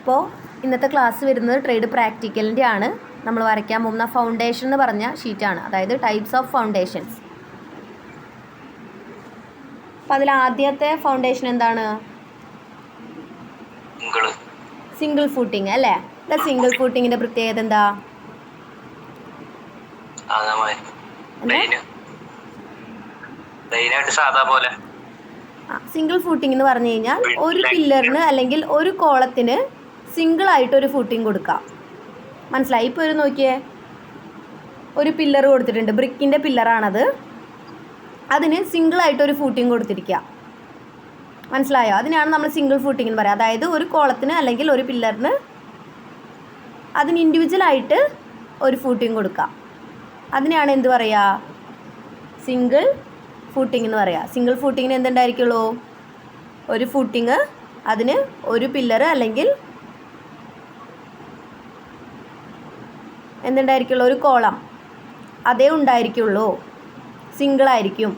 അപ്പോൾ ഇന്നത്തെ ക്ലാസ് വരുന്നത് ട്രേഡ് പ്രാക്ടിക്കലിൻ്റെ ആണ്. നമ്മൾ വരയ്ക്കാൻ പോകുന്ന ഫൗണ്ടേഷൻ എന്ന് പറഞ്ഞ ഷീറ്റാണ്, അതായത് ടൈപ്സ് ഓഫ് ഫൗണ്ടേഷൻസ്. അപ്പം അതിൽ ആദ്യത്തെ ഫൗണ്ടേഷൻ എന്താണ്? സിംഗിൾ ഫൂട്ടിങ് അല്ലേ? സിംഗിൾ ഫൂട്ടിങ്ങിൻ്റെ പ്രത്യേകത എന്താ? സിംഗിൾ ഫൂട്ടിംഗ് എന്ന് പറഞ്ഞു കഴിഞ്ഞാൽ ഒരു പില്ലറിന് അല്ലെങ്കിൽ ഒരു കോളത്തിന് സിംഗിളായിട്ടൊരു ഫൂട്ടിങ് കൊടുക്കാം. മനസ്സിലായി? ഇപ്പോൾ ഒരു നോക്കിയേ, ഒരു പില്ലർ കൊടുത്തിട്ടുണ്ട്, ബ്രിക്കിൻ്റെ പില്ലറാണത്. അതിന് സിംഗിളായിട്ടൊരു ഫൂട്ടിങ് കൊടുത്തിരിക്കുക. മനസ്സിലായോ? അതിനാണ് നമ്മൾ സിംഗിൾ ഫൂട്ടിംഗ് എന്ന് പറയുക. അതായത് ഒരു കോളത്തിന് അല്ലെങ്കിൽ ഒരു പില്ലറിന് അതിന് ഇൻഡിവിജ്വലായിട്ട് ഒരു ഫൂട്ടിങ് കൊടുക്കാം. അതിനാണ് എന്ത് പറയുക? സിംഗിൾ ഫൂട്ടിംഗ് എന്ന് പറയുക. സിംഗിൾ ഫൂട്ടിങ്ങിന് എന്തുണ്ടായിരിക്കുള്ളൂ? ഒരു ഫൂട്ടിങ്, അതിന് ഒരു പില്ലർ അല്ലെങ്കിൽ എന്തുണ്ടായിരിക്കുള്ളൂ? ഒരു കോളം, അതേ ഉണ്ടായിരിക്കുള്ളൂ. സിംഗിളായിരിക്കും.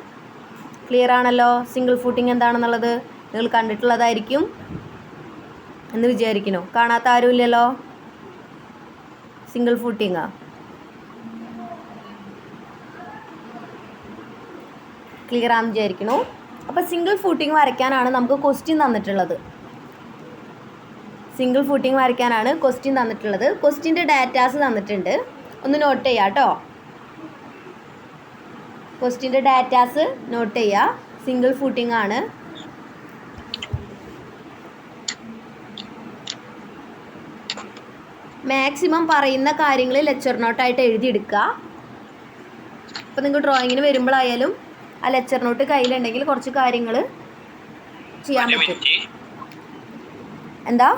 ക്ലിയർ ആണല്ലോ? സിംഗിൾ ഫൂട്ടിങ് എന്താണെന്നുള്ളത് നിങ്ങൾ കണ്ടിട്ടുള്ളതായിരിക്കും എന്ന് വിചാരിക്കുന്നു. കാണാത്ത ആരുമില്ലല്ലോ സിംഗിൾ ഫൂട്ടിങ്. ക്ലിയർ ആണെന്ന് വിചാരിക്കുന്നു. അപ്പോൾ സിംഗിൾ ഫൂട്ടിങ് വരയ്ക്കാനാണ് നമുക്ക് ക്വസ്റ്റ്യൻ തന്നിട്ടുള്ളത്. സിംഗിൾ ഫൂട്ടിങ് വരയ്ക്കാനാണ് ക്വസ്റ്റ്യൻ തന്നിട്ടുള്ളത്. ക്വസ്റ്റ്യൻ്റെ ഡാറ്റാസ് തന്നിട്ടുണ്ട്, ഒന്ന് നോട്ട് ചെയ്യുക കേട്ടോ. ക്വസ്റ്റ്യൻ്റെ ഡാറ്റാസ് നോട്ട് ചെയ്യുക. സിംഗിൾ ഫൂട്ടിങ് ആണ്. മാക്സിമം പറയുന്ന കാര്യങ്ങൾ ലെക്ചർ നോട്ടായിട്ട് എഴുതിയെടുക്കുക. അപ്പോൾ നിങ്ങൾക്ക് ഡ്രോയിങ്ങിന് വരുമ്പോഴായാലും ആ ലെക്ചർ നോട്ട് കയ്യിലുണ്ടെങ്കിൽ കുറച്ച് കാര്യങ്ങൾ ചെയ്യാൻ പറ്റും. എന്താ?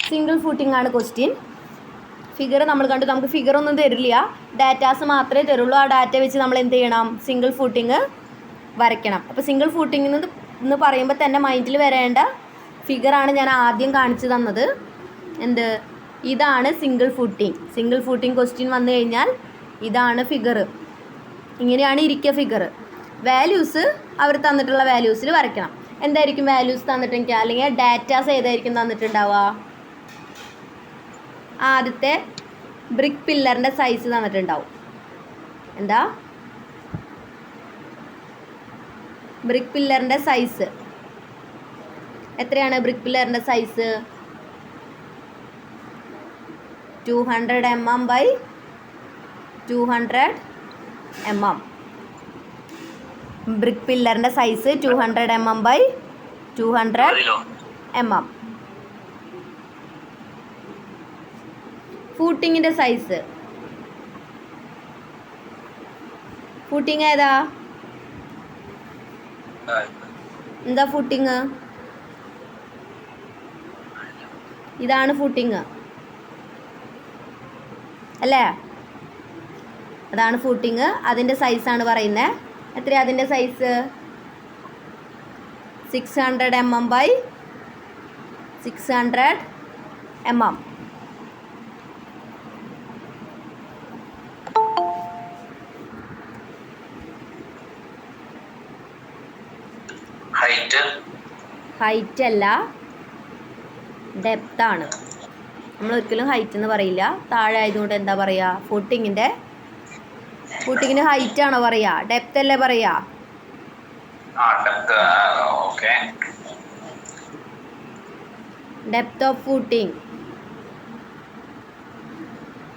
സിംഗിൾ ഫൂട്ടിംഗ് ആണ് ക്വസ്റ്റ്യൻ. ഫിഗർ നമ്മൾ കണ്ടു. നമുക്ക് ഫിഗർ ഒന്നും തരില്ല, ഡാറ്റാസ് മാത്രമേ തരുള്ളൂ. ആ ഡാറ്റ വെച്ച് നമ്മൾ എന്ത് ചെയ്യണം? സിംഗിൾ ഫൂട്ടിങ് വരയ്ക്കണം. അപ്പോൾ സിംഗിൾ ഫൂട്ടിംഗ് എന്ന് പറയുമ്പോൾ തന്നെ മൈൻഡിൽ വരേണ്ട ഫിഗറാണ് ഞാൻ ആദ്യം കാണിച്ചു തന്നത്. എന്ത്? ഇതാണ് single footing. Single footing question വന്നു കഴിഞ്ഞാൽ ഇതാണ് ഫിഗർ. ഇങ്ങനെയാണ് ഇരിക്കുക ഫിഗർ. വാല്യൂസ് അവർ തന്നിട്ടുള്ള വാല്യൂസിൽ വരയ്ക്കണം. എന്തായിരിക്കും വാല്യൂസ് തന്നിട്ടെങ്കിൽ, അല്ലെങ്കിൽ ഡാറ്റാസ് ഏതായിരിക്കും തന്നിട്ടുണ്ടാവുക? ആദ്യത്തെ ബ്രിക്ക് പില്ലറിൻ്റെ സൈസ് തന്നിട്ടുണ്ടാവും. എന്താ? ബ്രിക്ക് പില്ലറിൻ്റെ സൈസ് എത്രയാണ്? ബ്രിക്ക് പില്ലറിൻ്റെ size 200 mm by 200 mm. Brick പില്ലറിൻ്റെ സൈസ് 200 mm by 200 mm. ഫൂട്ടിങ്ങിൻ്റെ സൈസ്, ഫൂട്ടിങ് ഏതാ? എന്താ ഫൂട്ടിങ്? ഇതാണ് ഫൂട്ടിങ് അല്ലേ? അതാണ് ഫൂട്ടിങ്. അതിൻ്റെ സൈസാണ് പറയുന്നത്. എത്രയാണ് അതിൻ്റെ size? 600 mm by 600 mm. Height അല്ല, ഡെപ്ത് ആണ്. നമ്മൾ ഒരിക്കലും ഹൈറ്റ് എന്ന് പറയില്ല. താഴെ ആയതുകൊണ്ട് എന്താ പറയുക? ഫൂട്ടിങ്ങിന് ഹൈറ്റ് ആണോ പറയുക? ഡെപ്ത് അല്ലേ പറയുക? Depth of footing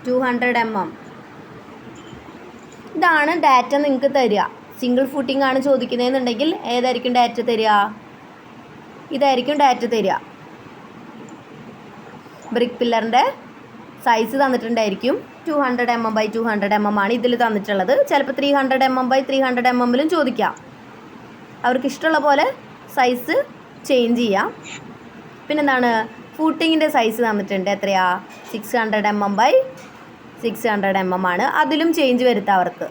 200 mm. ഇതാണ് ഡാറ്റ നിങ്ങൾക്ക് തരിക. സിംഗിൾ ഫൂട്ടിംഗ് ആണ് ചോദിക്കുന്നതെന്നുണ്ടെങ്കിൽ ഏതായിരിക്കും ഡാറ്റ തരിക? ഇതായിരിക്കും ഡാറ്റ തരിക. ബ്രിക്ക് പില്ലറിൻ്റെ സൈസ് തന്നിട്ടുണ്ടായിരിക്കും. 200 mm by 200 mm ആണ് ഇതിൽ തന്നിട്ടുള്ളത്. ചിലപ്പോൾ 300 mm by 300 mm ചോദിക്കാം. അവർക്ക് ഇഷ്ടമുള്ള പോലെ സൈസ് ചേഞ്ച് ചെയ്യാം. പിന്നെന്താണ്? ഫൂട്ടിങ്ങിൻ്റെ സൈസ് തന്നിട്ടുണ്ട്. എത്രയാ? 600 mm by 600 mm ആണ്. അതിലും ചേഞ്ച് വരുത്താം അവർക്ക്.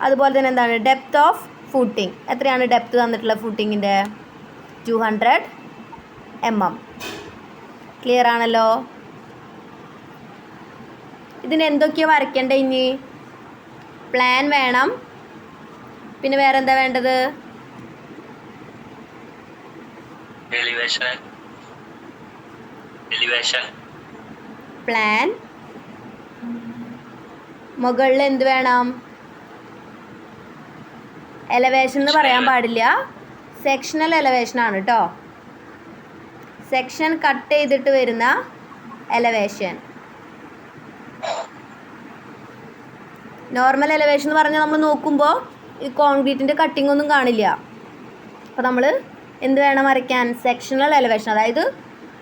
അതുപോലെ തന്നെ എന്താണ്? Depth of footing. എത്രയാണ് ഡെപ്ത് തന്നിട്ടുള്ള ഫൂട്ടിങ്ങിൻ്റെ? 200 mm. ക്ലിയർ ആണല്ലോ? ഇതിന് എന്തൊക്കെയാണ് വരയ്ക്കേണ്ടത്? ഇനി പ്ലാൻ വേണം, പിന്നെ വേറെ എന്താ വേണ്ടത്? പ്ലാൻ, മുകളിൽ എന്ത് വേണം? എലവേഷൻ എന്ന് പറയാൻ പാടില്ല, സെക്ഷണൽ എലവേഷൻ ആണ് കേട്ടോ. സെക്ഷൻ കട്ട് ചെയ്തിട്ട് വരുന്ന എലവേഷൻ. നോർമൽ എലവേഷൻ എന്ന് പറഞ്ഞാൽ നമ്മൾ നോക്കുമ്പോൾ ഈ കോൺക്രീറ്റിൻ്റെ കട്ടിംഗ് ഒന്നും കാണില്ല. അപ്പോൾ നമ്മൾ എന്ത് വേണം വരയ്ക്കാൻ? Sectional elevation. അതായത്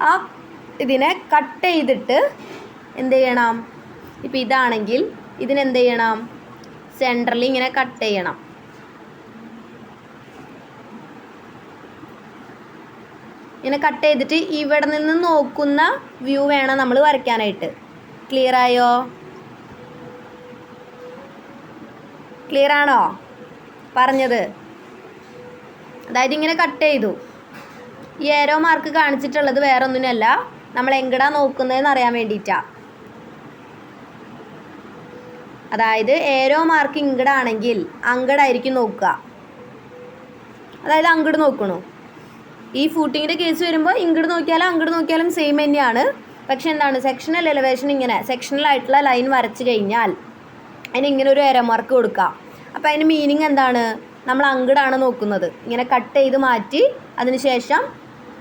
ആ ഇതിനെ കട്ട് ചെയ്തിട്ട് എന്ത് ചെയ്യണം? ഇപ്പോൾ ഇതാണെങ്കിൽ ഇതിനെന്ത് ചെയ്യണം? സെൻറ്ററിൽ ഇങ്ങനെ കട്ട് ചെയ്യണം. ഇങ്ങനെ കട്ട് ചെയ്തിട്ട് ഇവിടെ നിന്ന് നോക്കുന്ന വ്യൂ വേണം നമ്മൾ വരയ്ക്കാനായിട്ട്. ക്ലിയർ ആയോ? ക്ലിയർ ആണോ പറഞ്ഞത്? അതായത് ഇങ്ങനെ കട്ട് ചെയ്തു. ഈ ഏരോ മാർക്ക് കാണിച്ചിട്ടുള്ളത് വേറെ ഒന്നിനല്ല, നമ്മൾ എങ്ങടാ നോക്കുന്നതെന്ന് അറിയാൻ വേണ്ടിയിട്ടാണ്. അതായത് ഏരോ മാർക്ക് ഇങ്ങടാണെങ്കിൽ അങ്ങടായിരിക്കും നോക്കുക. അതായത് അങ്ങോട്ട് നോക്കണു. ഈ ഫൂട്ടിങ്ങിൻ്റെ കേസ് വരുമ്പോൾ ഇങ്ങോട്ട് നോക്കിയാലും അങ്ങോട്ട് നോക്കിയാലും സെയിം തന്നെയാണ്. പക്ഷെ എന്താണ്, സെക്ഷണൽ എലവേഷൻ ഇങ്ങനെ സെക്ഷണൽ ആയിട്ടുള്ള ലൈൻ വരച്ച് കഴിഞ്ഞാൽ അതിന് ഇങ്ങനെ ഒരു ഏരോ മാർക്ക് കൊടുക്കുക. അപ്പോൾ അതിന് മീനിങ് എന്താണ്? നമ്മൾ അങ്ങടാണ് നോക്കുന്നത്. ഇങ്ങനെ കട്ട് ചെയ്ത് മാറ്റി അതിന് ശേഷം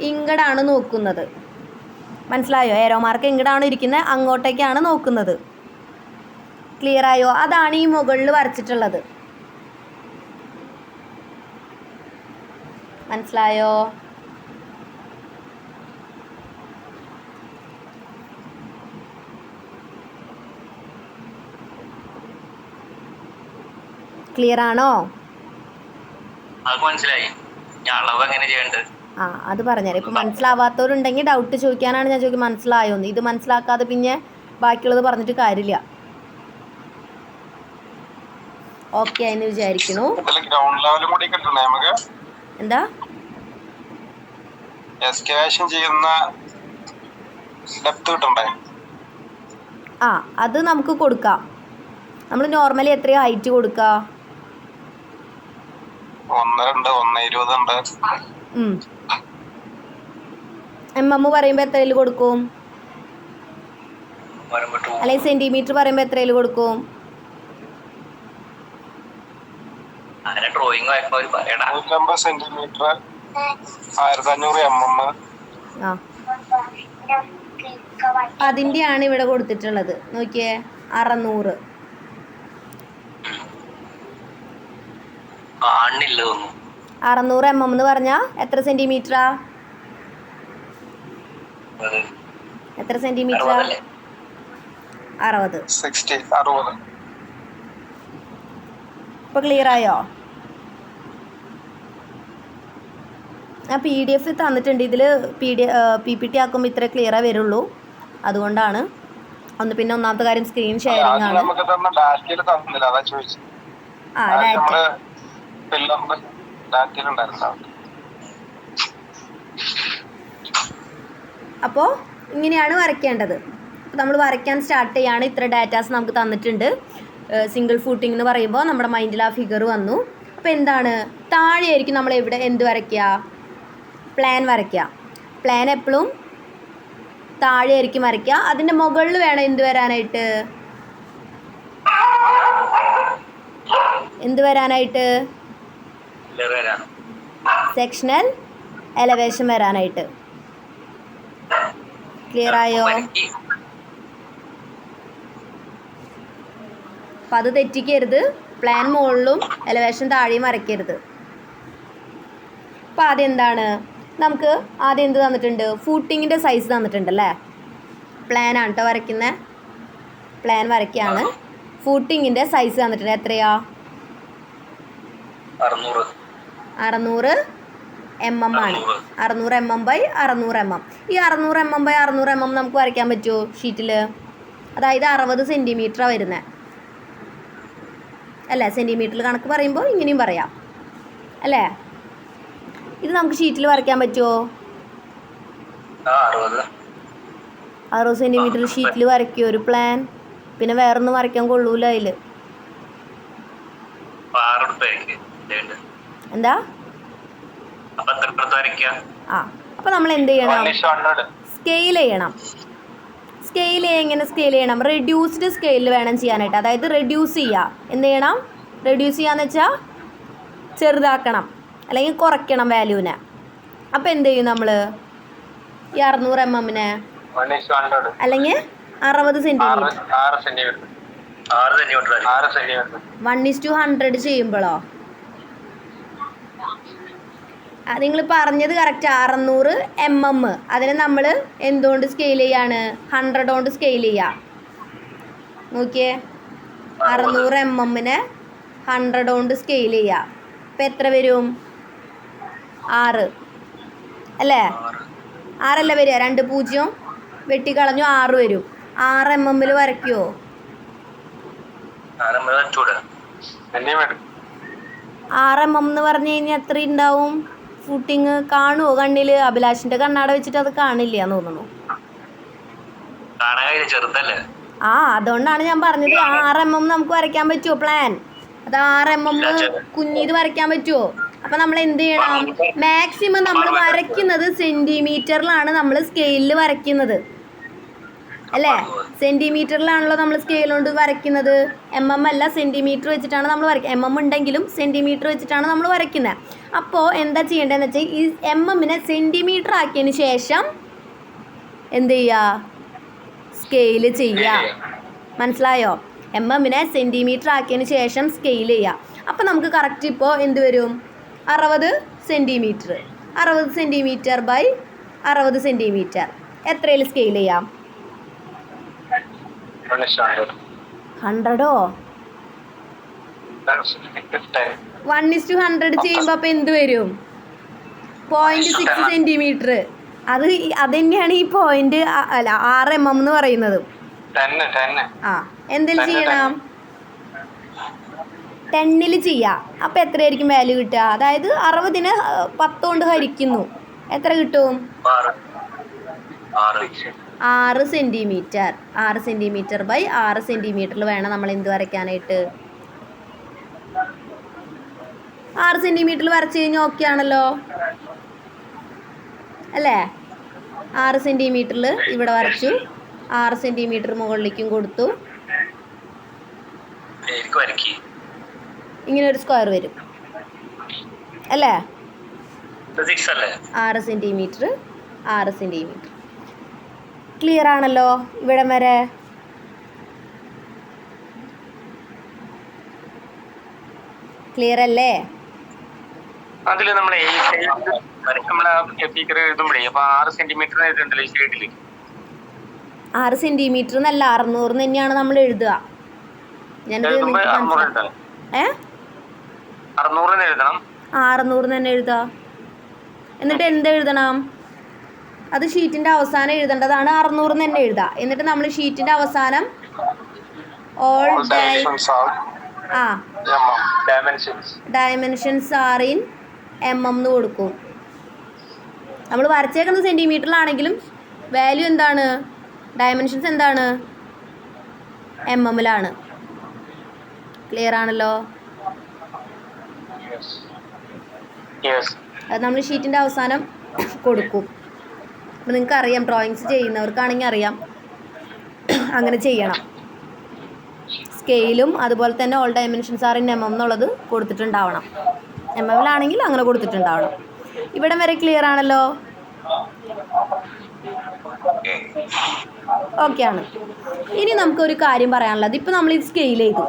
ഇങ്ങടാണ് നോക്കുന്നത്. മനസ്സിലായോ? ഏരോ മാർക്ക് ഇങ്ങടാണ് ഇരിക്കുന്നത്, അങ്ങോട്ടേക്കാണ് നോക്കുന്നത്. ക്ലിയർ ആയോ? അതാണ് ഈ മുകളിൽ വരച്ചിട്ടുള്ളത്. മനസ്സിലായോ? ക്ലിയർ ആണോ? മനസ്സിലായി. അത് പറഞ്ഞുതരാം. ഇപ്പം മനസ്സിലാവാത്തവരുണ്ടെങ്കിൽ ഡൗട്ട് ചോദിക്കാനാണ് ഞാൻ ചോദിക്കുന്നത്, മനസ്സിലായോന്ന്. ഇത് മനസ്സിലാക്കാതെ പിന്നെ ബാക്കിയുള്ളത് പറഞ്ഞിട്ട് കാര്യമില്ല. ഓക്കെ എന്ന് വിചാരിക്കണു. എന്താ അത് നമുക്ക് കൊടുക്കാം. നമ്മൾ നോർമലി എത്രയാ ഹൈറ്റ് കൊടുക്കുക? 1.2 പറയുമ്പോൾ എത്രയിൽ കൊടുക്കും? അല്ലെങ്കിൽ സെന്റിമീറ്റർ പറയുമ്പോൾ എത്രയിൽ കൊടുക്കും? അതിൻ്റെയാണ് ഇവിടെ കൊടുത്തിട്ടുള്ളത്. നോക്കിയേ, 600. 600 mm എന്ന് പറഞ്ഞാൽ എത്ര സെന്റിമീറ്ററാ? എത്ര സെന്റിമീറ്ററാ? 60. ഇപ്പൊ ക്ലിയർ ആയോ? ഞാൻ PDF തന്നിട്ടുണ്ട്. ഇതിൽ PPT ആക്കുമ്പോൾ ഇത്ര ക്ലിയറേ വരുള്ളൂ. അതുകൊണ്ടാണ്. പിന്നെ ഒന്നാമത്തെ കാര്യം സ്ക്രീൻ ഷെയറിംഗ് ആണ്. അപ്പോൾ ഇങ്ങനെയാണ് വരയ്ക്കേണ്ടത്. നമ്മൾ വരയ്ക്കാൻ സ്റ്റാർട്ട് ചെയ്യാണ്. ഇത്ര ഡാറ്റാസ് നമുക്ക് തന്നിട്ടുണ്ട്. സിംഗിൾ ഫൂട്ടിംഗ് എന്ന് പറയുമ്പോൾ നമ്മുടെ മൈൻഡിൽ ആ ഫിഗർ വന്നു. അപ്പോൾ എന്താണ്, താഴെയായിരിക്കും നമ്മൾ എവിടെ എന്ത് വരയ്ക്കുക? പ്ലാൻ വരയ്ക്കുക. പ്ലാൻ എപ്പോഴും താഴെയായിരിക്കും വരയ്ക്കുക. അതിൻ്റെ മുകളിൽ വേണം എന്ത് വരാനായിട്ട്? എന്ത് വരാനായിട്ട്? സെക്ഷണൽ എലവേഷൻ വരാനായിട്ട്. ക്ലിയർ ആയോ? അപ്പം അത് തെറ്റിക്കരുത്. പ്ലാൻ മുകളിലും എലവേഷൻ താഴെയും വരയ്ക്കരുത്. അപ്പോൾ ആദ്യം എന്താണ്, നമുക്ക് ആദ്യം എന്ത് തന്നിട്ടുണ്ട്? ഫൂട്ടിങ്ങിൻ്റെ സൈസ് തന്നിട്ടുണ്ടല്ലേ. പ്ലാനാണ് കേട്ടോ വരയ്ക്കുന്നത്. പ്ലാൻ വരയ്ക്കുകയാണ്. ഫൂട്ടിങ്ങിൻ്റെ സൈസ് തന്നിട്ടുണ്ട്. എത്രയാ? 600 mm ആണ്. 600 mm by 600 mm. ഈ 600 mm by 600 mm നമുക്ക് വരയ്ക്കാൻ പറ്റുമോ ഷീറ്റിൽ? അതായത് 60 സെൻറ്റിമീറ്ററാണ് വരുന്നത് അല്ലേ? സെൻറ്റിമീറ്ററിൽ കണക്ക് പറയുമ്പോൾ ഇങ്ങനെയും പറയാം അല്ലേ? ഇത് നമുക്ക് ഷീറ്റിൽ വരയ്ക്കാൻ പറ്റുമോ? 60 സെൻറ്റിമീറ്റർ ഷീറ്റിൽ വരയ്ക്കുമോ ഒരു പ്ലാൻ? പിന്നെ വേറൊന്നും വരയ്ക്കാൻ കൊള്ളൂല അതിൽ. എന്താ? ആ, അപ്പോൾ നമ്മൾ എന്ത് ചെയ്യണം? സ്കെയിൽ ചെയ്യണം. എങ്ങനെ സ്കെയിൽ ചെയ്യണം? റെഡ്യൂസ്ഡ് സ്കെയിലിൽ വേണം ചെയ്യാനായിട്ട്. അതായത് റെഡ്യൂസ് ചെയ്യുക. എന്ത് ചെയ്യണം? റെഡ്യൂസ് ചെയ്യാന്ന് വെച്ചാൽ ചെറുതാക്കണം അല്ലെങ്കിൽ കുറയ്ക്കണം വാല്യൂവിനെ. അപ്പോൾ എന്ത് ചെയ്യും നമ്മൾ? ഈ 600 mm അല്ലെങ്കിൽ 60 സെൻറ്റിമീറ്റർ 1:100 ചെയ്യുമ്പോഴോ? നിങ്ങൾ പറഞ്ഞത് കറക്റ്റ്. 600 mm അതിനെ നമ്മൾ എന്തുകൊണ്ട് സ്കെയിൽ ചെയ്യാണ്? 100 കൊണ്ട് സ്കെയിൽ ചെയ്യുക. നോക്കിയേ, 600 mm 100 കൊണ്ട് സ്കെയിൽ ചെയ്യുക. ഇപ്പം എത്ര വരും? 6 അല്ലേ? 6 അല്ലേ വരിക? 2 0 വെട്ടിക്കളഞ്ഞു 6 വരും. 6 mm വരയ്ക്കുമോ? 6 mm എന്ന് പറഞ്ഞു കഴിഞ്ഞാൽ എത്ര ഉണ്ടാവും ഫൂട്ടിങ്? കാണുമോ കണ്ണിൽ? അഭിലാഷിന്റെ കണ്ണാട വെച്ചിട്ട് അത് കാണില്ല എന്ന് തോന്നുന്നു. ആ, അതുകൊണ്ടാണ് ഞാൻ പറഞ്ഞത് 6 mm നമുക്ക് വരയ്ക്കാൻ പറ്റുമോ? പ്ലാൻ അത് 6 mm കുഞ്ഞിത് വരയ്ക്കാൻ പറ്റുമോ? അപ്പം നമ്മൾ എന്ത് ചെയ്യണം? മാക്സിമം നമ്മൾ വരയ്ക്കുന്നത് സെൻറ്റിമീറ്ററിലാണ് നമ്മൾ സ്കെയിലിൽ വരയ്ക്കുന്നത് അല്ലേ? സെൻറ്റിമീറ്ററിലാണല്ലോ നമ്മൾ സ്കെയിൽ കൊണ്ട് വരയ്ക്കുന്നത്. MM അല്ല, സെൻറ്റിമീറ്റർ വെച്ചിട്ടാണ് നമ്മൾ വരയ്ക്കുക. MM ഉണ്ടെങ്കിലും സെൻറ്റിമീറ്റർ വെച്ചിട്ടാണ് നമ്മൾ വരയ്ക്കുന്നത്. അപ്പോൾ എന്താ ചെയ്യേണ്ടതെന്ന് വെച്ചാൽ ഈ MM സെൻറ്റിമീറ്റർ ആക്കിയതിന് ശേഷം എന്ത് ചെയ്യുക? സ്കെയിൽ ചെയ്യുക. മനസ്സിലായോ? MM സെൻറ്റിമീറ്റർ ആക്കിയതിന് ശേഷം സ്കെയിൽ ചെയ്യുക. അപ്പോൾ നമുക്ക് കറക്റ്റ് ഇപ്പോൾ എന്ത് വരും? 60 സെൻറ്റിമീറ്റർ. 60 സെൻറ്റിമീറ്റർ ബൈ 60 സെൻറ്റിമീറ്റർ എത്രയിൽ സ്കെയിൽ ചെയ്യാം? 100ഓ? 1:100 ചെയ്യുമ്പോൾ അപ്പോൾ എന്ത് വരും? 0.6 സെൻറ്റിമീറ്റർ. അത് തന്നെയാണ് ഈ പോയിന്റ് അല്ല 6 mm എന്ന് പറയുന്നത്. ആ, എന്തെങ്കിലും ചെയ്യണം? 10ൽ ചെയ്യാം. അപ്പോൾ എത്രയായിരിക്കും വാല്യൂ കിട്ടുക? അതായത് 60നെ 10 കൊണ്ട് ഹരിക്കുന്നു. എത്ര കിട്ടും? 6 സെൻറ്റിമീറ്റർ. 6 സെൻറ്റിമീറ്റർ ബൈ 6 സെൻറ്റിമീറ്ററിൽ വേണം നമ്മൾ എന്ത് വരയ്ക്കാനായിട്ട്? 6 സെൻറ്റിമീറ്ററിൽ വരച്ച് കഴിഞ്ഞാൽ ഓക്കെ ആണല്ലോ അല്ലേ? 6 സെൻറ്റിമീറ്ററിൽ ഇവിടെ വരച്ചു. 6 സെൻറ്റിമീറ്റർ മുകളിലേക്കും കൊടുത്തു. ഇങ്ങനെ ഒരു സ്ക്വയർ വരും അല്ലേ? 6 സെൻറ്റിമീറ്റർ 6 സെൻറ്റിമീറ്റർ. ക്ലിയർ ആണല്ലോ ഇവിടം വരെ? ക്ലിയർ അല്ലേ? അതിൽ നമ്മൾ 6 സെന്റിമീറ്റർ 6 സെൻറ്റിമീറ്റർ എന്നല്ല 600 തന്നെയാണ് നമ്മൾ എഴുതുക. ഞാനത് 600 തന്നെ എഴുതുക. എന്നിട്ട് എന്ത് എഴുതണം? അത് ഷീറ്റിൻ്റെ അവസാനം എഴുതേണ്ടതാണ്. 600 തന്നെ എഴുതുക. എന്നിട്ട് നമ്മൾ ഷീറ്റിൻ്റെ അവസാനം ഡയമെൻഷൻസ് ആർ ഇൻ MM എന്ന് കൊടുക്കും. നമ്മൾ വരച്ചേക്കുന്നത് സെൻറ്റിമീറ്ററിലാണെങ്കിലും വാല്യൂ എന്താണ്? ഡയമെൻഷൻസ് എന്താണ്? MM-ലാണ്. ക്ലിയർ ആണല്ലോ? അത് നമ്മൾ ഷീറ്റിൻ്റെ അവസാനം കൊടുക്കും. അപ്പോൾ നിങ്ങൾക്ക് അറിയാം, ഡ്രോയിങ്സ് ചെയ്യുന്നവർക്കാണെങ്കിൽ അറിയാം അങ്ങനെ ചെയ്യണം. സ്കെയിലും അതുപോലെ തന്നെ all dimensions are in MM എന്നുള്ളത് കൊടുത്തിട്ടുണ്ടാവണം. MM-ലാണെങ്കിൽ അങ്ങനെ കൊടുത്തിട്ടുണ്ടാവണം. ഇവിടം വരെ ക്ലിയർ ആണല്ലോ? ഓക്കെ ആണ്. ഇനി നമുക്കൊരു കാര്യം പറയാനുള്ളത്, ഇപ്പോൾ നമ്മൾ ഇത് സ്കെയിൽ ചെയ്തു.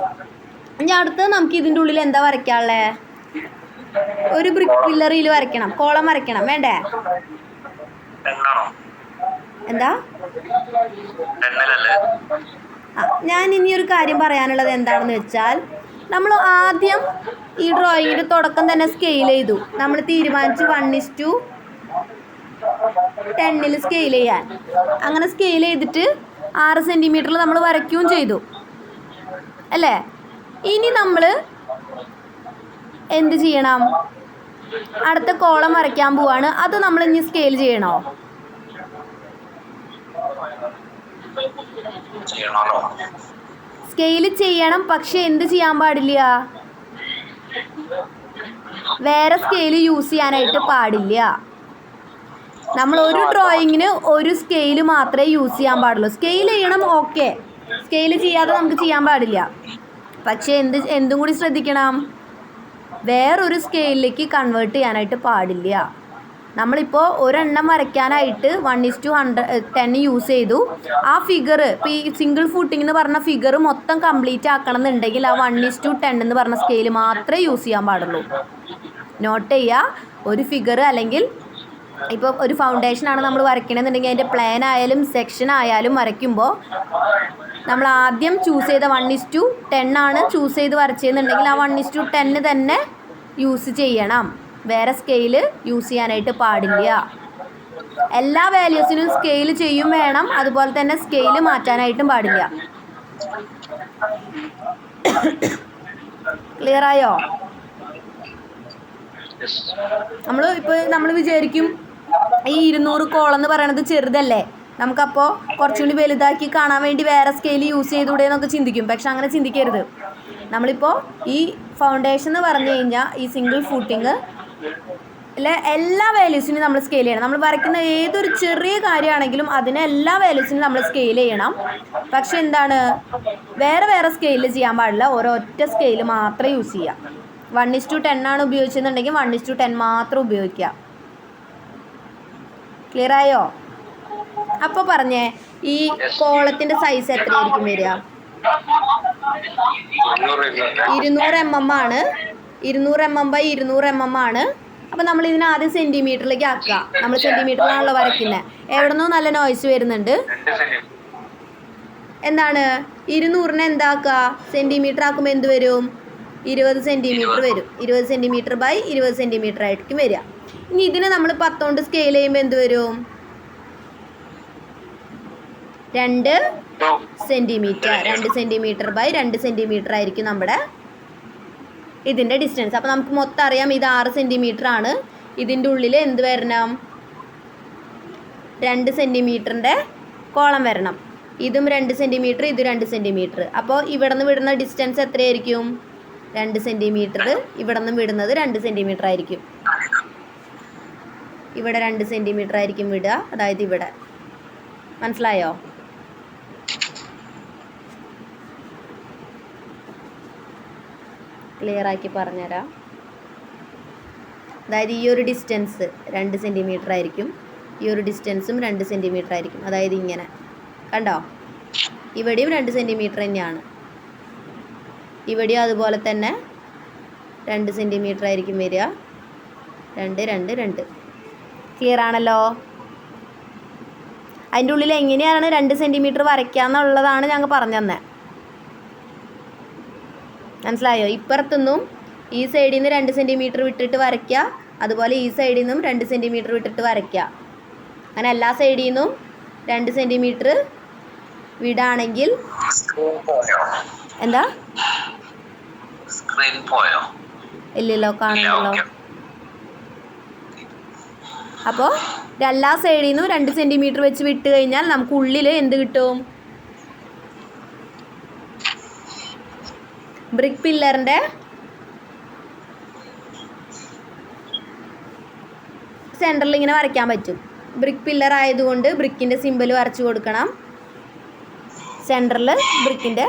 ഇനി അടുത്തത് നമുക്ക് ഇതിൻ്റെ ഉള്ളിൽ എന്താ വരയ്ക്കാനുള്ളത്? ഒരു ബ്രിക്ക് പില്ലറിൽ വരയ്ക്കണം, കോളം വരയ്ക്കണം, വേണ്ടേ? എന്താ? ഞാൻ ഇനി ഒരു കാര്യം പറയാനുള്ളത് എന്താണെന്ന് വെച്ചാൽ, നമ്മൾ ആദ്യം ഈ ഡ്രോയിങ്ങിൻ്റെ തുടക്കം തന്നെ സ്കെയിൽ ചെയ്തു. നമ്മൾ തീരുമാനിച്ചു 1:10 സ്കെയിൽ ചെയ്യാൻ. അങ്ങനെ സ്കെയിൽ ചെയ്തിട്ട് 6 സെൻറ്റിമീറ്ററിൽ നമ്മൾ വരയ്ക്കുകയും ചെയ്തു അല്ലേ? ഇനി നമ്മൾ എന്ത് ചെയ്യണം? അടുത്ത കോളം വരയ്ക്കാൻ പോവാണ്. അത് നമ്മൾ ഇനി സ്കെയിൽ ചെയ്യണോ? സ്കെയിൽ ചെയ്യണം, പക്ഷെ എന്ത് ചെയ്യാൻ പാടില്ല, വേറെ സ്കെയിൽ യൂസ് ചെയ്യാനായിട്ട് പാടില്ല. നമ്മൾ ഒരു ഡ്രോയിങ്ങിന് ഒരു സ്കെയിൽ മാത്രമേ യൂസ് ചെയ്യാൻ പാടുള്ളൂ. സ്കെയിൽ ചെയ്യണം, ഓക്കെ, സ്കെയിൽ ചെയ്യാതെ നമുക്ക് ചെയ്യാൻ പാടില്ല. പക്ഷേ എന്തും കൂടി ശ്രദ്ധിക്കണം, വേറൊരു സ്കെയിലിലേക്ക് കൺവേർട്ട് ചെയ്യാനായിട്ട് പാടില്ല. നമ്മളിപ്പോൾ ഒരെണ്ണം വരയ്ക്കാനായിട്ട് 1:10 യൂസ് ചെയ്തു. ആ ഫിഗർ ഇപ്പോൾ ഈ സിംഗിൾ ഫൂട്ടിംഗ് എന്ന് പറഞ്ഞ ഫിഗർ മൊത്തം കംപ്ലീറ്റ് ആക്കണം എന്നുണ്ടെങ്കിൽ ആ 1:10 എന്ന് പറഞ്ഞ സ്കെയിൽ മാത്രമേ യൂസ് ചെയ്യാൻ പാടുള്ളൂ. നോട്ട് ചെയ്യുക, ഒരു ഫിഗർ അല്ലെങ്കിൽ ഇപ്പോൾ ഒരു ഫൗണ്ടേഷനാണ് നമ്മൾ വരയ്ക്കണമെന്നുണ്ടെങ്കിൽ അതിൻ്റെ പ്ലാൻ ആയാലും സെക്ഷൻ ആയാലും വരയ്ക്കുമ്പോൾ നമ്മൾ ആദ്യം ചൂസ് ചെയ്ത 1:10 ആണ് ചൂസ് ചെയ്ത് വരച്ചതെന്നുണ്ടെങ്കിൽ ആ 1:10 തന്നെ യൂസ് ചെയ്യണം. വേറെ സ്കെയിൽ യൂസ് ചെയ്യാനായിട്ട് പാടില്ല. എല്ലാ വാല്യൂസിനും സ്കെയിൽ ചെയ്യും വേണം, അതുപോലെ തന്നെ സ്കെയിൽ മാറ്റാനായിട്ടും പാടില്ല. ക്ലിയർ ആയോ? നമ്മൾ വിചാരിക്കും ഈ 200 കോളം എന്ന് പറയണത് ചെറുതല്ലേ, നമുക്കപ്പോൾ കുറച്ചുകൂടി വലുതാക്കി കാണാൻ വേണ്ടി വേറെ സ്കെയിൽ യൂസ് ചെയ്തുകൂടെ എന്നൊക്കെ ചിന്തിക്കും. പക്ഷെ അങ്ങനെ ചിന്തിക്കരുത്. നമ്മളിപ്പോൾ ഈ ഫൗണ്ടേഷൻ എന്ന് പറഞ്ഞു കഴിഞ്ഞാൽ ഈ സിംഗിൾ ഫൂട്ടിങ് എല്ലാ വാല്യൂസിനും നമ്മൾ സ്കെയിൽ ചെയ്യണം. നമ്മൾ വരയ്ക്കുന്ന ഏതൊരു ചെറിയ കാര്യമാണെങ്കിലും അതിനെ എല്ലാ വാല്യൂസിനും നമ്മൾ സ്കെയിൽ ചെയ്യണം. പക്ഷെ എന്താണ്, വേറെ സ്കെയിൽ ചെയ്യാൻ പാടില്ല, ഒരൊറ്റ സ്കെയിൽ മാത്രമേ യൂസ് ചെയ്യാം. 1:10 ആണ് ഉപയോഗിച്ചെന്നുണ്ടെങ്കിൽ 1:10 മാത്രം ഉപയോഗിക്കുക. ക്ലിയർ ആയോ? അപ്പോൾ പറഞ്ഞേ, ഈ കോളത്തിൻ്റെ സൈസ് എത്രയായിരിക്കും വരിക? 200 mm ആണ്. 200 mm/200 mm ആണ്. അപ്പോൾ നമ്മൾ ഇതിനെ ആദ്യം സെൻറ്റിമീറ്ററിലേക്ക് ആക്കുക. നമ്മൾ സെൻറ്റിമീറ്ററിലാണല്ലോ വരയ്ക്കുന്നത്. എവിടെ നിന്നോ നല്ല നോയ്സ് വരുന്നുണ്ട്. എന്താണ് 200-നെ എന്താക്കുക, സെൻറ്റിമീറ്റർ ആക്കുമ്പോൾ എന്ത് വരും? 20 സെൻറ്റിമീറ്റർ വരും. 20 cm/20 cm ആയിരിക്കും വരിക. ഇനി ഇതിനെ നമ്മൾ 10 കൊണ്ട് സ്കെയിൽ ചെയ്യുമ്പോൾ എന്ത് വരും? 2 സെൻറ്റിമീറ്റർ. 2 cm/2 cm ആയിരിക്കും നമ്മുടെ ഇതിൻ്റെ ഡിസ്റ്റൻസ്. അപ്പോൾ നമുക്ക് മൊത്തം അറിയാം ഇത് 6 സെൻറ്റിമീറ്റർ ആണ്. ഇതിൻ്റെ ഉള്ളിൽ എന്ത് വരണം? 2 സെൻറ്റിമീറ്ററിൻ്റെ കോളം വരണം. ഇതും 2 സെൻറ്റിമീറ്റർ, ഇത് 2 സെൻറ്റിമീറ്റർ. അപ്പോൾ ഇവിടെ നിന്ന് വിടുന്ന ഡിസ്റ്റൻസ് എത്രയായിരിക്കും? 2 സെൻറ്റിമീറ്റർ. ഇവിടെ നിന്ന് വിടുന്നത് 2 സെൻറ്റിമീറ്റർ ആയിരിക്കും. ഇവിടെ 2 സെൻറ്റിമീറ്റർ ആയിരിക്കും വിടുക, അതായത് ഇവിടെ. മനസ്സിലായോ? ക്ലിയർ ആക്കി പറഞ്ഞുതരാം. അതായത് ഈ ഒരു ഡിസ്റ്റൻസ് 2 സെൻറ്റിമീറ്റർ ആയിരിക്കും, ഈ ഒരു ഡിസ്റ്റൻസും 2 സെൻറ്റിമീറ്റർ ആയിരിക്കും. അതായത് ഇങ്ങനെ കണ്ടോ, ഇവിടെയും 2 സെൻറ്റിമീറ്റർ തന്നെയാണ്, ഇവിടെയും അതുപോലെ തന്നെ 2 സെൻറ്റിമീറ്റർ ആയിരിക്കും വരിക. 2 2 2. ക്ലിയർ ആണല്ലോ? അതിൻ്റെ ഉള്ളിൽ എങ്ങനെയാണ് 2 സെൻറ്റിമീറ്റർ വരയ്ക്കുക എന്നുള്ളതാണ് ഞങ്ങൾ പറഞ്ഞു തന്നെ. മനസ്സിലായോ? ഇപ്പുറത്തുനിന്നും ഈ സൈഡിൽ നിന്ന് 2 സെൻറ്റിമീറ്റർ വിട്ടിട്ട് വരയ്ക്കുക, അതുപോലെ ഈ സൈഡിൽ നിന്നും 2 സെൻറ്റിമീറ്റർ വിട്ടിട്ട് വരയ്ക്കുക. അങ്ങനെ എല്ലാ സൈഡിൽ നിന്നും 2 സെൻറ്റിമീറ്റർ വിടാണെങ്കിൽ എന്താ? ഇല്ലല്ലോ, കാണുന്നല്ലോ. അപ്പോൾ എല്ലാ സൈഡിൽ നിന്നും 2 സെൻറ്റിമീറ്റർ വെച്ച് വിട്ട് കഴിഞ്ഞാൽ നമുക്ക് ഉള്ളിൽ എന്ത് കിട്ടും? ബ്രിക്ക് പില്ലറിൻ്റെ സെൻറ്ററിൽ ഇങ്ങനെ വരയ്ക്കാൻ പറ്റും. ബ്രിക്ക് പില്ലർ ആയതുകൊണ്ട് ബ്രിക്കിൻ്റെ സിമ്പൽ വരച്ചു കൊടുക്കണം. സെൻറ്ററിൽ ബ്രിക്കിൻ്റെ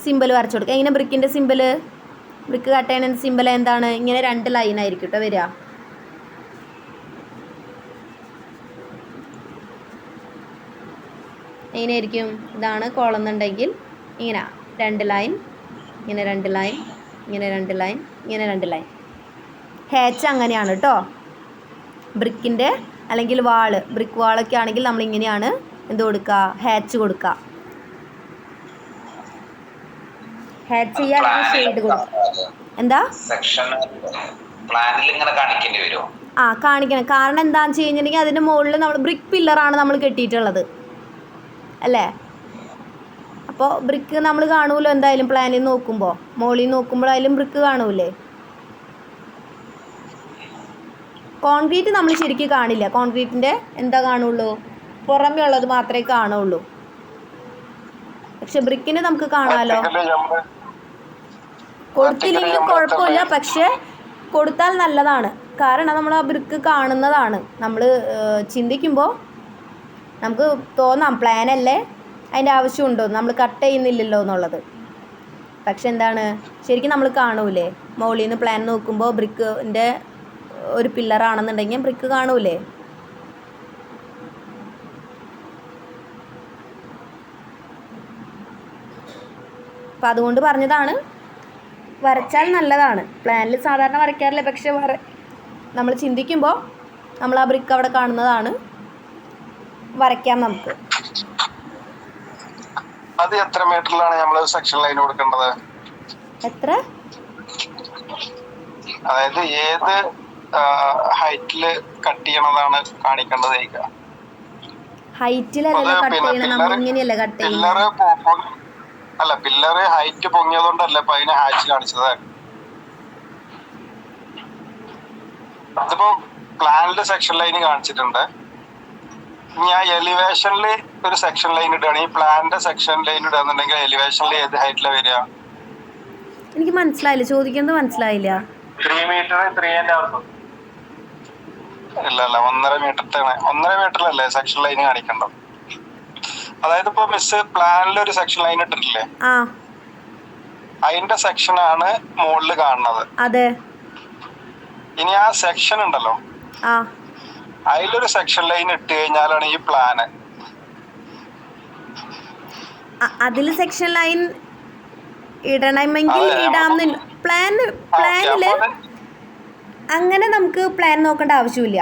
സിമ്പൽ വരച്ചു കൊടുക്കുക. ഇങ്ങനെ ബ്രിക്കിൻ്റെ സിമ്പൽ, ബ്രിക്ക് കട്ട് ചെയ്യുന്ന സിമ്പൽ എന്താണ്? ഇങ്ങനെ 2 ലൈൻ ആയിരിക്കും കേട്ടോ വരിക. എങ്ങനെയായിരിക്കും? ഇതാണ് കോളം എന്നുണ്ടെങ്കിൽ ഇങ്ങനെ 2 ലൈൻ, ഇങ്ങനെ 2 ലൈൻ, ഇങ്ങനെ 2 ലൈൻ, ഇങ്ങനെ 2 ലൈൻ. ഹാച്ച് അങ്ങനെയാണ് കേട്ടോ. ബ്രിക്കിൻ്റെ അല്ലെങ്കിൽ വാള്, ബ്രിക്ക് വാളൊക്കെ ആണെങ്കിൽ നമ്മൾ ഇങ്ങനെയാണ് എന്ത് കൊടുക്കുക? ഹാച്ച് കൊടുക്കുക. ഹാച്ച് ചെയ്യുക, അല്ലെങ്കിൽ ഷെയ്ഡ് കൊടുക്കുക. എന്താ? കാണിക്കണം. കാരണം എന്താണെന്ന് വെച്ച് കഴിഞ്ഞിട്ടുണ്ടെങ്കിൽ അതിൻ്റെ മുകളിൽ നമ്മൾ ബ്രിക്ക് പില്ലറാണ് നമ്മൾ കെട്ടിയിട്ടുള്ളത് അല്ലേ? അപ്പോൾ ബ്രിക്ക് നമ്മൾ കാണുമല്ലോ എന്തായാലും പ്ലാനിൽ നോക്കുമ്പോൾ, മുകളിൽ നോക്കുമ്പോഴായാലും ബ്രിക്ക് കാണൂലേ? കോൺക്രീറ്റ് നമ്മൾ ശരിക്കും കാണില്ല. കോൺക്രീറ്റിൻ്റെ എന്താ കാണുള്ളൂ? പുറമേ ഉള്ളത് മാത്രമേ കാണുള്ളൂ. പക്ഷെ ബ്രിക്കിന് നമുക്ക് കാണാമല്ലോ. നമ്മള് കൊടുത്തില്ലെങ്കിൽ കുഴപ്പമില്ല, പക്ഷെ കൊടുത്താൽ നല്ലതാണ്. കാരണം നമ്മൾ ആ ബ്രിക്ക് കാണുന്നതാണ്. നമ്മൾ ചിന്തിക്കുമ്പോൾ നമുക്ക് തോന്നാം പ്ലാനല്ലേ, അതിൻ്റെ ആവശ്യമുണ്ടോ, നമ്മൾ കട്ട് ചെയ്യുന്നില്ലല്ലോ എന്നുള്ളത്. പക്ഷെ എന്താണ്, ശരിക്കും നമ്മൾ കാണൂലേ, മുകളിൽ നിന്ന് പ്ലാൻ നോക്കുമ്പോൾ ബ്രിക്കിൻ്റെ ഒരു പില്ലറാണെന്നുണ്ടെങ്കിൽ ബ്രിക്ക് കാണൂലേ. അപ്പം അതുകൊണ്ട് പറഞ്ഞതാണ്, വരച്ചാൽ നല്ലതാണ്. പ്ലാനിൽ സാധാരണ വരയ്ക്കാറില്ല, പക്ഷെ നമ്മൾ ചിന്തിക്കുമ്പോൾ നമ്മൾ ആ ബ്രിക്ക് അവിടെ കാണുന്നതാണ്, വരയ്ക്കാം നമുക്ക്. അത് എത്ര മീറ്ററിലാണ് നമ്മൾ സെക്ഷൻ ലൈൻ കൊടുക്കേണ്ടത്? എത്ര, അതായത് ഏത് ഹൈറ്റില് കട്ട് ചെയ്യണതാണ് കാണിക്കേണ്ടത്? ഹൈറ്റിലല്ല കട്ട് ചെയ്യണം, നമ്മൾ ഇങ്ങനെയല്ല കട്ട് ചെയ്യുന്നത്. അല്ല, പില്ലറ് ഹൈറ്റ് പൊങ്ങിയതുകൊണ്ടല്ലേ ഇപ്പൊ അതിനെ ഹാച്ച് കാണിച്ചത്. ഇതിപ്പോ പ്ലാനില് സെക്ഷൻ ലൈൻ കാണിച്ചിട്ടുണ്ട്. ഞാൻ എലിവേഷനിൽ ഒരു സെക്ഷൻ ലൈൻ ഇടുകയാണെങ്കിൽ പ്ലാനിന്റെ സെക്ഷൻ ലൈൻ ഇടുകയെന്നുണ്ടെങ്കിൽ എലിവേഷനിൽ ഏത് ഹൈറ്റിലാണ് വരിക? എനിക്ക് മനസ്സിലായില്ല, ചോദിക്കുന്നത് മനസ്സിലായില്ല. 3 മീറ്റർ 3.5. ഇല്ല 1.5 മീറ്ററിലല്ലേ സെക്ഷൻ ലൈൻ കാണിക്കണ്ടോ? അതായത് ഇപ്പൊ മിസ് പ്ലാനിൽ ഒരു സെക്ഷൻ ലൈൻ ഇട്ടിട്ടില്ലേ, അതിന്റെ സെക്ഷനാണ് മുകളിൽ കാണുന്നത്. അതെ. ഇനി ആ സെക്ഷൻ ഉണ്ടല്ലോ, അതിലൊരു സെക്ഷൻ ലൈൻ ഇട്ട് കഴിഞ്ഞാലാണ് ഈ പ്ലാന്. അതിൽ സെക്ഷൻ ലൈൻ ഇടണമെങ്കിൽ ഇടാമെന്നില്ല. പ്ലാനില് അങ്ങനെ നമുക്ക് പ്ലാൻ നോക്കേണ്ട ആവശ്യമില്ല.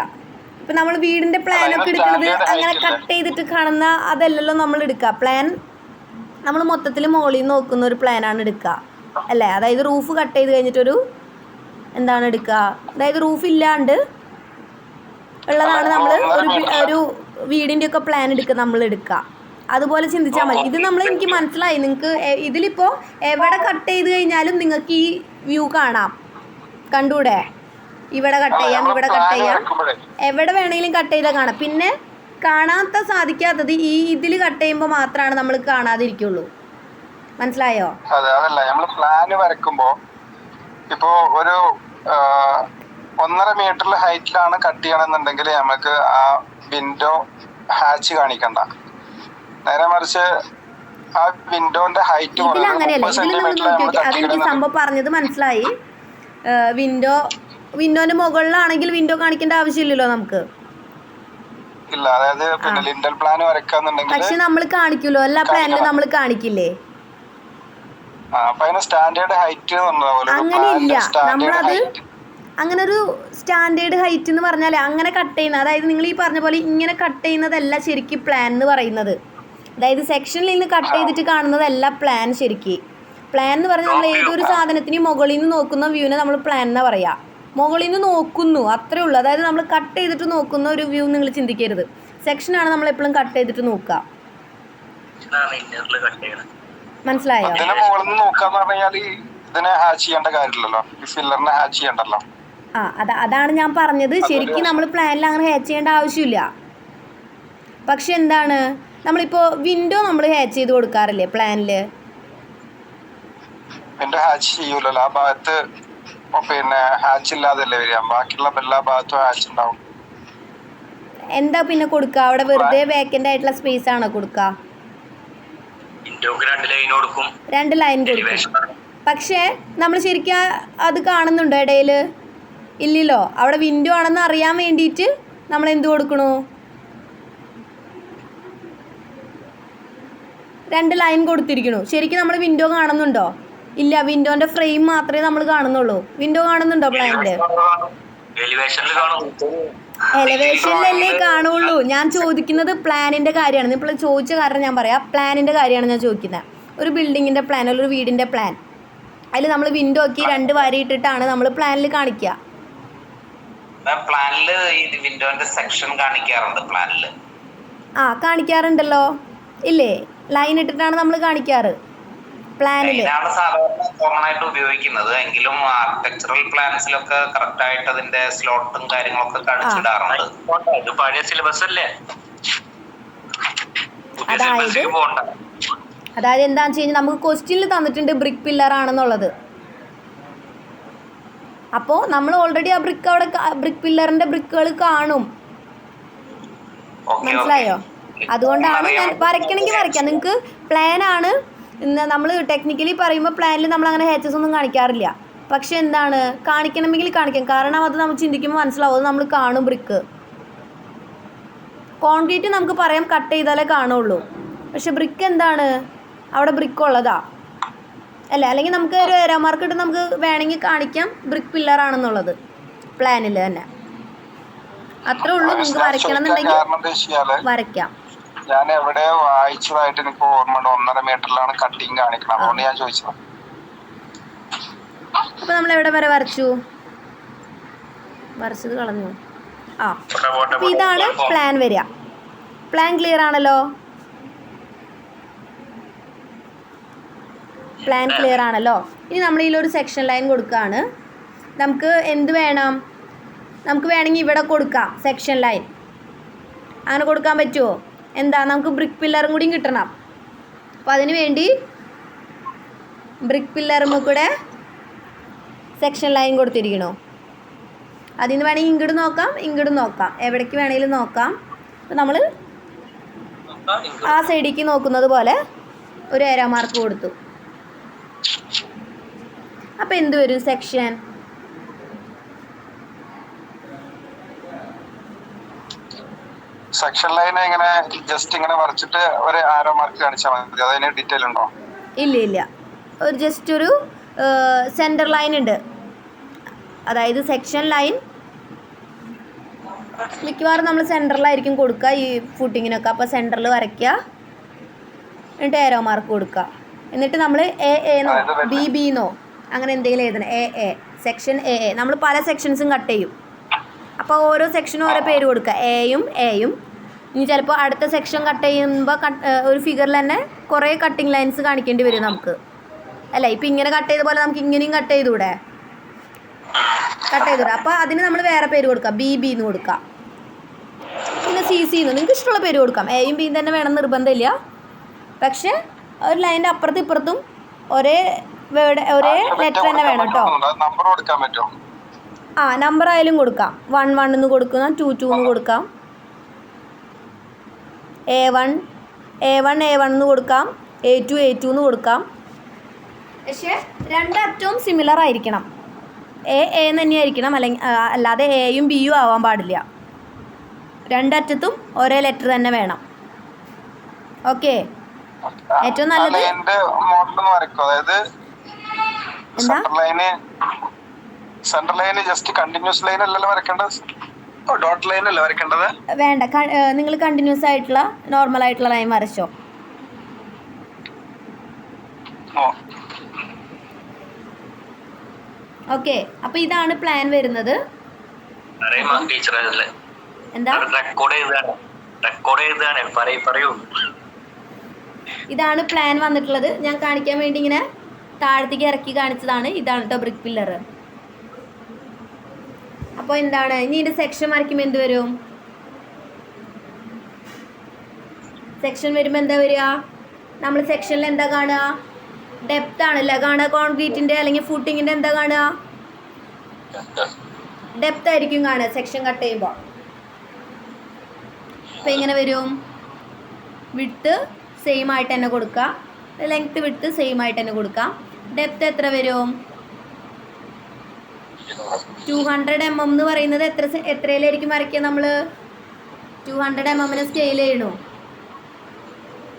ഇപ്പം നമ്മൾ വീടിൻ്റെ പ്ലാനൊക്കെ എടുക്കുന്നത് അങ്ങനെ കട്ട് ചെയ്തിട്ട് കാണുന്ന അതല്ലല്ലോ നമ്മൾ എടുക്കുക. പ്ലാൻ നമ്മൾ മൊത്തത്തിൽ മുകളിൽ നിന്ന് നോക്കുന്ന ഒരു പ്ലാനാണ് എടുക്കുക അല്ലേ. അതായത് റൂഫ് കട്ട് ചെയ്ത് കഴിഞ്ഞിട്ടൊരു എന്താണ് എടുക്കുക, അതായത് റൂഫ് ഇല്ലാണ്ട് ഉള്ളതാണ് നമ്മൾ ഒരു വീടിൻ്റെ ഒക്കെ പ്ലാൻ നമ്മൾ എടുക്കുക. അതുപോലെ ചിന്തിച്ചാൽ മതി. ഇത് എനിക്ക് മനസ്സിലായി. നിങ്ങൾക്ക് ഇതിലിപ്പോൾ എവിടെ കട്ട് ചെയ്ത് കഴിഞ്ഞാലും നിങ്ങൾക്ക് ഈ വ്യൂ കാണാം, കണ്ടൂടെ? ഇവിടെ കട്ട് ചെയ്യാം, ഇവിടെ കട്ട് ചെയ്യാം, എവിടെ വേണമെങ്കിലും കട്ട് ചെയ്താൽ കാണാം. പിന്നെ സാധിക്കാത്തത് ഈ ഇതിൽ കട്ട് ചെയ്യുമ്പോൾ മാത്രമാണ് നമ്മൾ കാണാതിരിക്കുള്ളൂ. മനസ്സിലായോ? അതെ, അതല്ല നമ്മൾ പ്ലാന് വരക്കുമ്പോ ഇപ്പോ ഒരു 1.5 മീറ്ററിൽ ഹൈറ്റിലാണ് കട്ട് ചെയ്യണമെന്നുണ്ടെങ്കിൽ നമുക്ക് ആ വിൻഡോ ഹാച്ച് കാണിക്കണ്ട. നേരെ മറിച്ച് ആ വിൻഡോന്റെ ഹൈറ്റ് അങ്ങനെയല്ല. ഇതിൽ നമ്മൾ നോക്കി അതെനിക്ക് സംഭവം പറഞ്ഞത് മനസ്സിലായി. വിൻഡോന്റെ മുകളിലാണെങ്കിൽ വിൻഡോ കാണിക്കേണ്ട ആവശ്യമില്ലല്ലോ നമുക്ക്. ഇല്ല, അതായത് പിന്നെ ലിൻഡൽ പ്ലാൻ വരക്കാന്നുണ്ടെങ്കിൽ പക്ഷെ നമ്മൾ കാണിക്കുമല്ലോ, എല്ലാ പ്ലാനിലും നമ്മൾ കാണിക്കില്ലേ? അങ്ങനെയില്ല. നമ്മളത് അങ്ങനെ ഒരു സ്റ്റാൻഡേർഡ് ഹൈറ്റ് എന്ന് പറഞ്ഞാൽ അങ്ങനെ കട്ട് ചെയ്യുന്ന, അതായത് നിങ്ങൾ ഈ പറഞ്ഞ പോലെ ഇങ്ങനെ കട്ട് ചെയ്യുന്നതല്ല ശരിക്കും പ്ലാൻ എന്ന് പറയുന്നത്. അതായത് സെക്ഷനിൽ നിന്ന് കട്ട് ചെയ്തിട്ട് കാണുന്നതല്ല പ്ലാൻ. ശരിക്കും പ്ലാൻ എന്ന് പറഞ്ഞാൽ നമ്മൾ ഏതൊരു സാധനത്തിന് മുകളിൽ നിന്ന് നോക്കുന്ന വ്യൂവിനെ നമ്മൾ പ്ലാൻ എന്നാ പറയാ. മുകളിൽ നിന്ന് നോക്കുന്നു, അത്രേ ഉള്ളൂ. അതായത് നമ്മൾ കട്ട് ചെയ്തിട്ട് നോക്കുന്ന ഒരു വ്യൂ നിങ്ങൾ ചിന്തിക്കരുത്. സെക്ഷനാണ് നമ്മൾ എപ്പോഴും കട്ട് ചെയ്തിട്ട് നോക്കുക. മനസ്സിലായോ? അതാണ് ഞാൻ പറഞ്ഞത്. ശരിക്കും നമ്മൾ പ്ലാനിൽ അങ്ങനെ ഹാച്ച് ചെയ്യേണ്ട ആവശ്യമില്ല. പക്ഷെ എന്താണ്, നമ്മളിപ്പോ വിൻഡോ നമ്മൾ ഹാച്ച് ചെയ്ത് കൊടുക്കാറില്ലേ പ്ലാനില്? പിന്നെ ഹാച്ച് ഇല്ലാതല്ലേ വരിക, ബാക്കിയുള്ള എല്ലാ ഭാഗത്തും ഹാച്ച് ഉണ്ടാവും. എന്താ പിന്നെ കൊടുക്കുക? അവിടെ വെറുതെ വേക്കന്റ് ആയിട്ടുള്ള സ്പേസ് ആണോ കൊടുക്കുക? 2 ലൈൻ കൊടുക്കും. പക്ഷേ നമ്മൾ ശരിക്കും അത് കാണുന്നുണ്ടോ ഇടയിൽ? ഇല്ലല്ലോ. അവിടെ വിൻഡോ ആണെന്ന് അറിയാൻ വേണ്ടിയിട്ട് നമ്മൾ എന്ത് കൊടുക്കണു? 2 ലൈൻ കൊടുത്തിരിക്കണു. ശരിക്കും നമ്മൾ വിൻഡോ കാണുന്നുണ്ടോ? ഇല്ല, വിൻഡോന്റെ ഫ്രെയിം മാത്രമേ നമ്മൾ കാണുന്നുള്ളൂ. വിൻഡോ കാണുന്നുണ്ടോ പ്ലാനില്? എലിവേഷനിലല്ലേ കാണുള്ളൂ. ഞാൻ ചോദിക്കുന്നത് പ്ലാനിന്റെ കാര്യമാണ്. ഇപ്പോൾ ചോദിച്ച കാരണം ഞാൻ പറയാം, പ്ലാനിന്റെ കാര്യമാണ് ഞാൻ ചോദിക്കുന്നത്. ഒരു ബിൽഡിങ്ങിന്റെ പ്ലാൻ, ഒരു വീടിന്റെ പ്ലാൻ, അതിൽ നമ്മൾ വിൻഡോ ആക്കി 2 വരി ഇട്ടിട്ടാണ് നമ്മൾ പ്ലാനിൽ കാണിക്കുക. കാണിക്കാറുണ്ടല്ലോ, ഇല്ലേ? ലൈൻ ഇട്ടിട്ടാണ് നമ്മൾ കാണിക്കാറ് പ്ലാനില്. ഉപയോഗിക്കുന്നത് എങ്കിലും ആർക്കിടെക്ചറൽ പ്ലാൻസിലൊക്കെ കറക്റ്റ് ആയിട്ട് അതിന്റെ സ്ലോട്ടും കാര്യങ്ങളൊക്കെ കാണിച്ചിടാറുണ്ട്. പഴയ സിലബസ് അല്ലേ? അതായത് അതായത് എന്താണെന്ന് വെച്ച് കഴിഞ്ഞാൽ നമുക്ക് ക്വസ്റ്റ്യനിൽ തന്നിട്ടുണ്ട് ബ്രിക്ക് പില്ലർ ആണെന്നുള്ളത്. അപ്പോൾ നമ്മൾ ഓൾറെഡി ആ ബ്രിക്ക് അവിടെ ബ്രിക്ക് പില്ലറിൻ്റെ ബ്രിക്കുകൾ കാണും. മനസ്സിലായോ? അതുകൊണ്ടാണ് ഞാൻ വരയ്ക്കണമെങ്കിൽ വരയ്ക്കാം. നിങ്ങൾക്ക് പ്ലാനാണ് നമ്മൾ ടെക്നിക്കലി പറയുമ്പോൾ പ്ലാനിൽ നമ്മൾ അങ്ങനെ ഹെച്ചസ് ഒന്നും കാണിക്കാറില്ല. പക്ഷെ എന്താണ് കാണിക്കണമെങ്കിൽ കാണിക്കാം. കാരണം അത് നമ്മൾ ചിന്തിക്കുമ്പോൾ മനസ്സിലാവും, അത് നമ്മൾ കാണും. ബ്രിക്ക് കോൺക്രീറ്റ് നമുക്ക് പറയാം കട്ട് ചെയ്താലേ കാണുള്ളൂ. പക്ഷെ ബ്രിക്ക് എന്താണ് അവിടെ ബ്രിക്ക് ഉള്ളതാ അല്ല. അല്ലെങ്കിൽ നമുക്ക് ഒരു ഏരോ മാർക്ക് ഇട്ട് നമുക്ക് വേണമെങ്കിൽ കാണിക്കാം ബ്രിക്ക് പില്ലർ ആണെന്നുള്ളത് പ്ലാനിൽ തന്നെ. അത്രേ ഉള്ളൂ. നിങ്ങൾക്ക് വരയ്ക്കണം എന്നുണ്ടെങ്കിൽ വരയ്ക്കാം. ഞാൻ എവിടെ വായിച്ചതായിട്ട് എനിക്ക് ഓർമ്മയുണ്ട് 1.5 മീറ്ററിലാണ് കട്ടിങ് കാണിക്കണം. അതുകൊണ്ട് ഞാൻ ചോദിച്ചത്. അപ്പൊ നമ്മൾ എവിടെ വരെ വരച്ചത് കളഞ്ഞു. അപ്പൊ ഇതാണ് പ്ലാൻ വരിക. പ്ലാൻ ക്ലിയർ ആണല്ലോ? പ്ലാൻ ക്ലിയർ ആണല്ലോ. ഇനി നമ്മൾ ഇതിലൊരു സെക്ഷൻ ലൈൻ കൊടുക്കുകയാണ്. നമുക്ക് എന്ത് വേണം? നമുക്ക് വേണമെങ്കിൽ ഇവിടെ കൊടുക്കാം സെക്ഷൻ ലൈൻ. അങ്ങനെ കൊടുക്കാൻ പറ്റുമോ? എന്താ, നമുക്ക് ബ്രിക്ക് പില്ലറും കൂടിയും കിട്ടണം. അപ്പോൾ അതിന് വേണ്ടി ബ്രിക്ക് പില്ലറും കൂടെ സെക്ഷൻ ലൈൻ കൊടുത്തിരിക്കണോ? അതിൽ നിന്ന് വേണമെങ്കിൽ ഇങ്ങോട്ട് നോക്കാം, എവിടേക്ക് വേണമെങ്കിലും നോക്കാം. അപ്പോൾ നമ്മൾ ആ സൈഡിലേക്ക് നോക്കുന്നത് പോലെ ഒരു ഏരോ മാർക്ക് കൊടുത്തു. അപ്പോൾ എന്ത് വരും? സെക്ഷൻ സെക്ഷൻ ലൈൻ ഇങ്ങനെ ജസ്റ്റ് ഇങ്ങനെ വരച്ചിട്ട് ഒരു ആരോ മാർക്ക് കാണിച്ചാൽ മതി. അതിന് ഡീറ്റെയിൽ ഉണ്ടോ? ഇല്ല. ഒരു ജസ്റ്റ് ഒരു സെൻറ്റർ ലൈൻ ഉണ്ട്. അതായത് സെക്ഷൻ ലൈൻ മിക്കവാറും നമ്മൾ സെൻറ്ററിലായിരിക്കും കൊടുക്കുക ഈ ഫുട്ടിങ്ങിനൊക്കെ. അപ്പോൾ സെൻറ്ററിൽ വരയ്ക്കുക, എന്നിട്ട് ഏരോ മാർക്ക് കൊടുക്കുക. എന്നിട്ട് നമ്മൾ എന്നോ ബിന്നോ അങ്ങനെ എന്തെങ്കിലും എഴുതണം. സെക്ഷൻ നമ്മൾ പല സെക്ഷൻസും കട്ട് ചെയ്യും. അപ്പോൾ ഓരോ സെക്ഷനും ഓരോ പേര് കൊടുക്കുക. എയും ഇനി ചിലപ്പോൾ അടുത്ത സെക്ഷൻ കട്ട് ചെയ്യുമ്പോൾ ഒരു ഫിഗറിൽ തന്നെ കുറേ കട്ടിങ് ലൈൻസ് കാണിക്കേണ്ടി വരും നമുക്ക്. അല്ല, ഇപ്പം ഇങ്ങനെ കട്ട് ചെയ്ത പോലെ നമുക്ക് ഇങ്ങനെയും കട്ട് ചെയ്തുകൂടെ? അപ്പോൾ അതിന് നമ്മൾ വേറെ പേര് കൊടുക്കാം. ബിന്ന് കൊടുക്കാം. പിന്നെ സിന്ന് നിങ്ങൾക്ക് ഇഷ്ടമുള്ള പേര് കൊടുക്കാം. എയും ബിയും തന്നെ വേണം നിർബന്ധമില്ല. പക്ഷേ ഒരു ലൈൻ്റെ അപ്പുറത്തും ഇപ്പുറത്തും ഒരേ ലെറ്റർ തന്നെ വേണം കേട്ടോ. നമ്പർ ആയാലും കൊടുക്കാം. 1 എന്ന് കൊടുക്കാം, 2 എന്ന് കൊടുക്കാം, A1 എന്ന് കൊടുക്കാം, A2 എന്ന് കൊടുക്കാം. പക്ഷേ രണ്ടറ്റവും സിമിലർ ആയിരിക്കണം. എ തന്നെയായിരിക്കണം. അല്ലാതെ എയും ബിയും ആവാൻ പാടില്ല. രണ്ടറ്റത്തും ഒരേ ലെറ്റർ തന്നെ വേണം. ഓക്കെ, ഏറ്റവും നല്ലത് centre line just continuous line അല്ലല്ലോ വരക്കേണ്ടത്, ഡോട്ട് ലൈൻ അല്ലേ വരക്കേണ്ടത്? വേണ്ട, നിങ്ങൾ കണ്ടിന്യൂസ് ആയിട്ടുള്ള നോർമൽ ആയിട്ടുള്ള ലൈൻ വരച്ചോ. ഓക്കെ, അപ്പൊ ഇതാണ് പ്ലാൻ വരുന്നത്. എന്താ ഇതാണ് പ്ലാൻ വന്നിട്ടുള്ളത്. ഞാൻ കാണിക്കാൻ വേണ്ടി ഇങ്ങനെ താഴത്തേക്ക് ഇറക്കി കാണിച്ചതാണ്. ഇതാണ് കേട്ടോ ബ്രിക്ക് പില്ലർ. അപ്പോൾ എന്താണ് ഇനി ഇതിൻ്റെ സെക്ഷൻ വരയ്ക്കുമ്പോൾ എന്ത് വരും? സെക്ഷൻ വരുമ്പോൾ എന്താ വരിക? നമ്മൾ സെക്ഷനിൽ എന്താ കാണുക? ഡെപ്ത് ആണല്ലേ കാണുക. കോൺക്രീറ്റിൻ്റെ അല്ലെങ്കിൽ ഫൂട്ടിങ്ങിൻ്റെ എന്താ കാണുക? ഡെപ്ത് ആയിരിക്കും കാണുക സെക്ഷൻ കട്ട് ചെയ്യുമ്പോൾ. അപ്പോൾ എങ്ങനെ വരും? വിഡ്ത്ത് സെയിം ആയിട്ട് തന്നെ കൊടുക്കുക, ലെങ്ത്ത് വിഡ്ത്ത് സെയിം ആയിട്ട് തന്നെ കൊടുക്കാം. ഡെപ്ത് എത്ര വരും? 200 mm എന്ന് പറയുന്നത് എത്രയിലായിരിക്കും വരയ്ക്കുക നമ്മൾ? 200 mm സ്കെയിൽ ചെയ്യണോ?